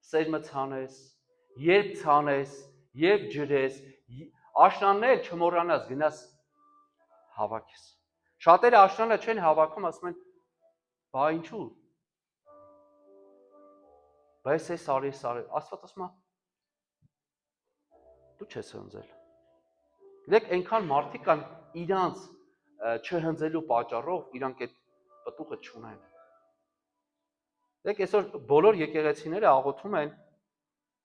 [SPEAKER 1] սերմը ցանես, երբ ցանես, երբ ջրես, աշնաններ չմոռանաս, գնաս հավաքես։ Շատերը աշնանը չեն հավաքում, ասում են, բա ինչու։ Բայց այս արի, Աստված ասում է, դու չես հնձել։ Գիտեք, այնքան մարդիկ կան իրանց չհնձելու պատճառով, իրանք այդ պտուղը չունեն։ Դեք այսօր բոլոր եկեղեցիները աղոթում են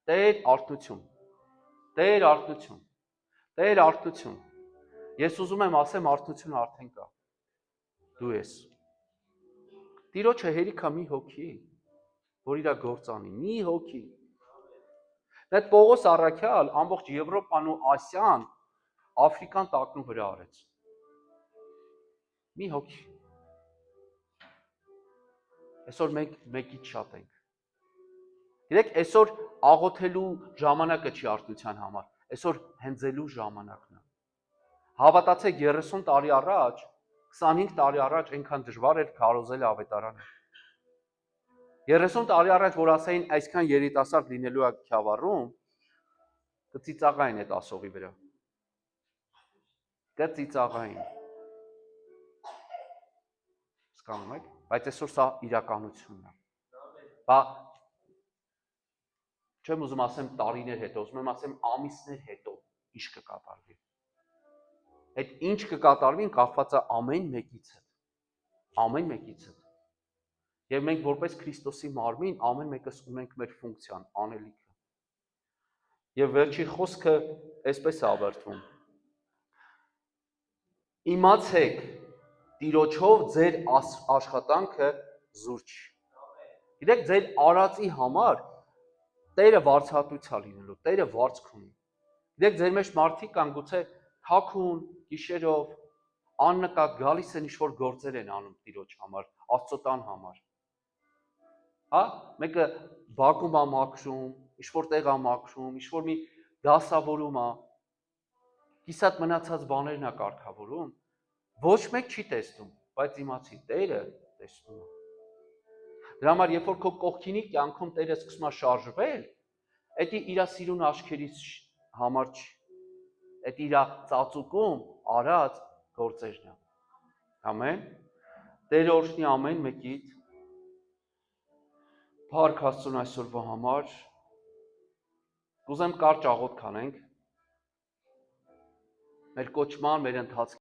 [SPEAKER 1] Տեր արթնություն, Տեր արթնություն, Տեր արթնություն։ Ես ուզում եմ ասեմ արթնությունը արդեն կա։ Դու ես։ Տիրոջը հերիք է մի հոգի, որ իրա գործանի, մի հոգի։ Այդ Պողոս առաքյալ ամբողջ Եվրոպան ու Ասիան, Աֆրիկան տակնու վրա արեց։ Մի հոգի։ Այսօր մենք մեկից շատ ենք։ Գիտեք, այսօր աղոթելու ժամանակը չի արթնության համար, այսօր հենձելու ժամանակն է։ Հավատացեք 30 տարի առաջ, 25 տարի առաջ այնքան դժվար էր քարոզել ավետարանը։ 30 տարի առաջ, որ ասային այսքան երիտասարդ լինելու է Քյավառում, կծիծաղային այդ ասողի վրա։ Կծիծաղային։ Հասկանում եք, բայց այսօր սա իրականությունն է։ Բա չեմ ուզում ասեմ տարիներ հետո, ուզում եմ ասեմ ամիսներ հետո ինչ կկատարվի։ Այդ ինչ կկատարվին կախված է ամեն մեկից հետ։ Ամեն մեկից հետ։ Եվ մենք որպես Քրիստոսի մարմին ամեն մեկս ունենք մեր ֆունկցիան, անելիքը։ Եվ վերջի խոսքը այսպես է ավարտվում։ Իմացեք, Տիրոջով ձեր աշխատանքը զուր չի։ Գիտեք, ձեր արածի համար Տերը վարձատրություն է լինելու, Տերը վարձք ունի։ Գիտեք, ձեր մեջ մարդիկ կան գուցե թաքուն, գիշերով, աննկատ գալիս են ինչ-որ գործեր են անում Տիրոջ համար, Աստծո տան համար։ Հա, մեկը բակում է մաքրում, ինչ-որ տեղ է մաքրում, ինչ-որ մի դասավորում է, կիսատ մնացած բաներն է կարգավորում, ոչ մեկ չի տեսնում, բայց իմացի, Տերը տեսնում է։ Դրա համար, երբ որ քո կողքինի կյանքում Տերը սկսում է շարժվել, դա իր սիրուն աչքերից համար չի, դա իր ծածուկում արած գործերն է։ Ամեն։ Տերը օրհնի ամեն մեկիդ։ Փառք Աստծուն այսօրվա համար։ Կուզեմ կարճ աղոթք անենք։ Մեր կոչման, մեր ընթացքի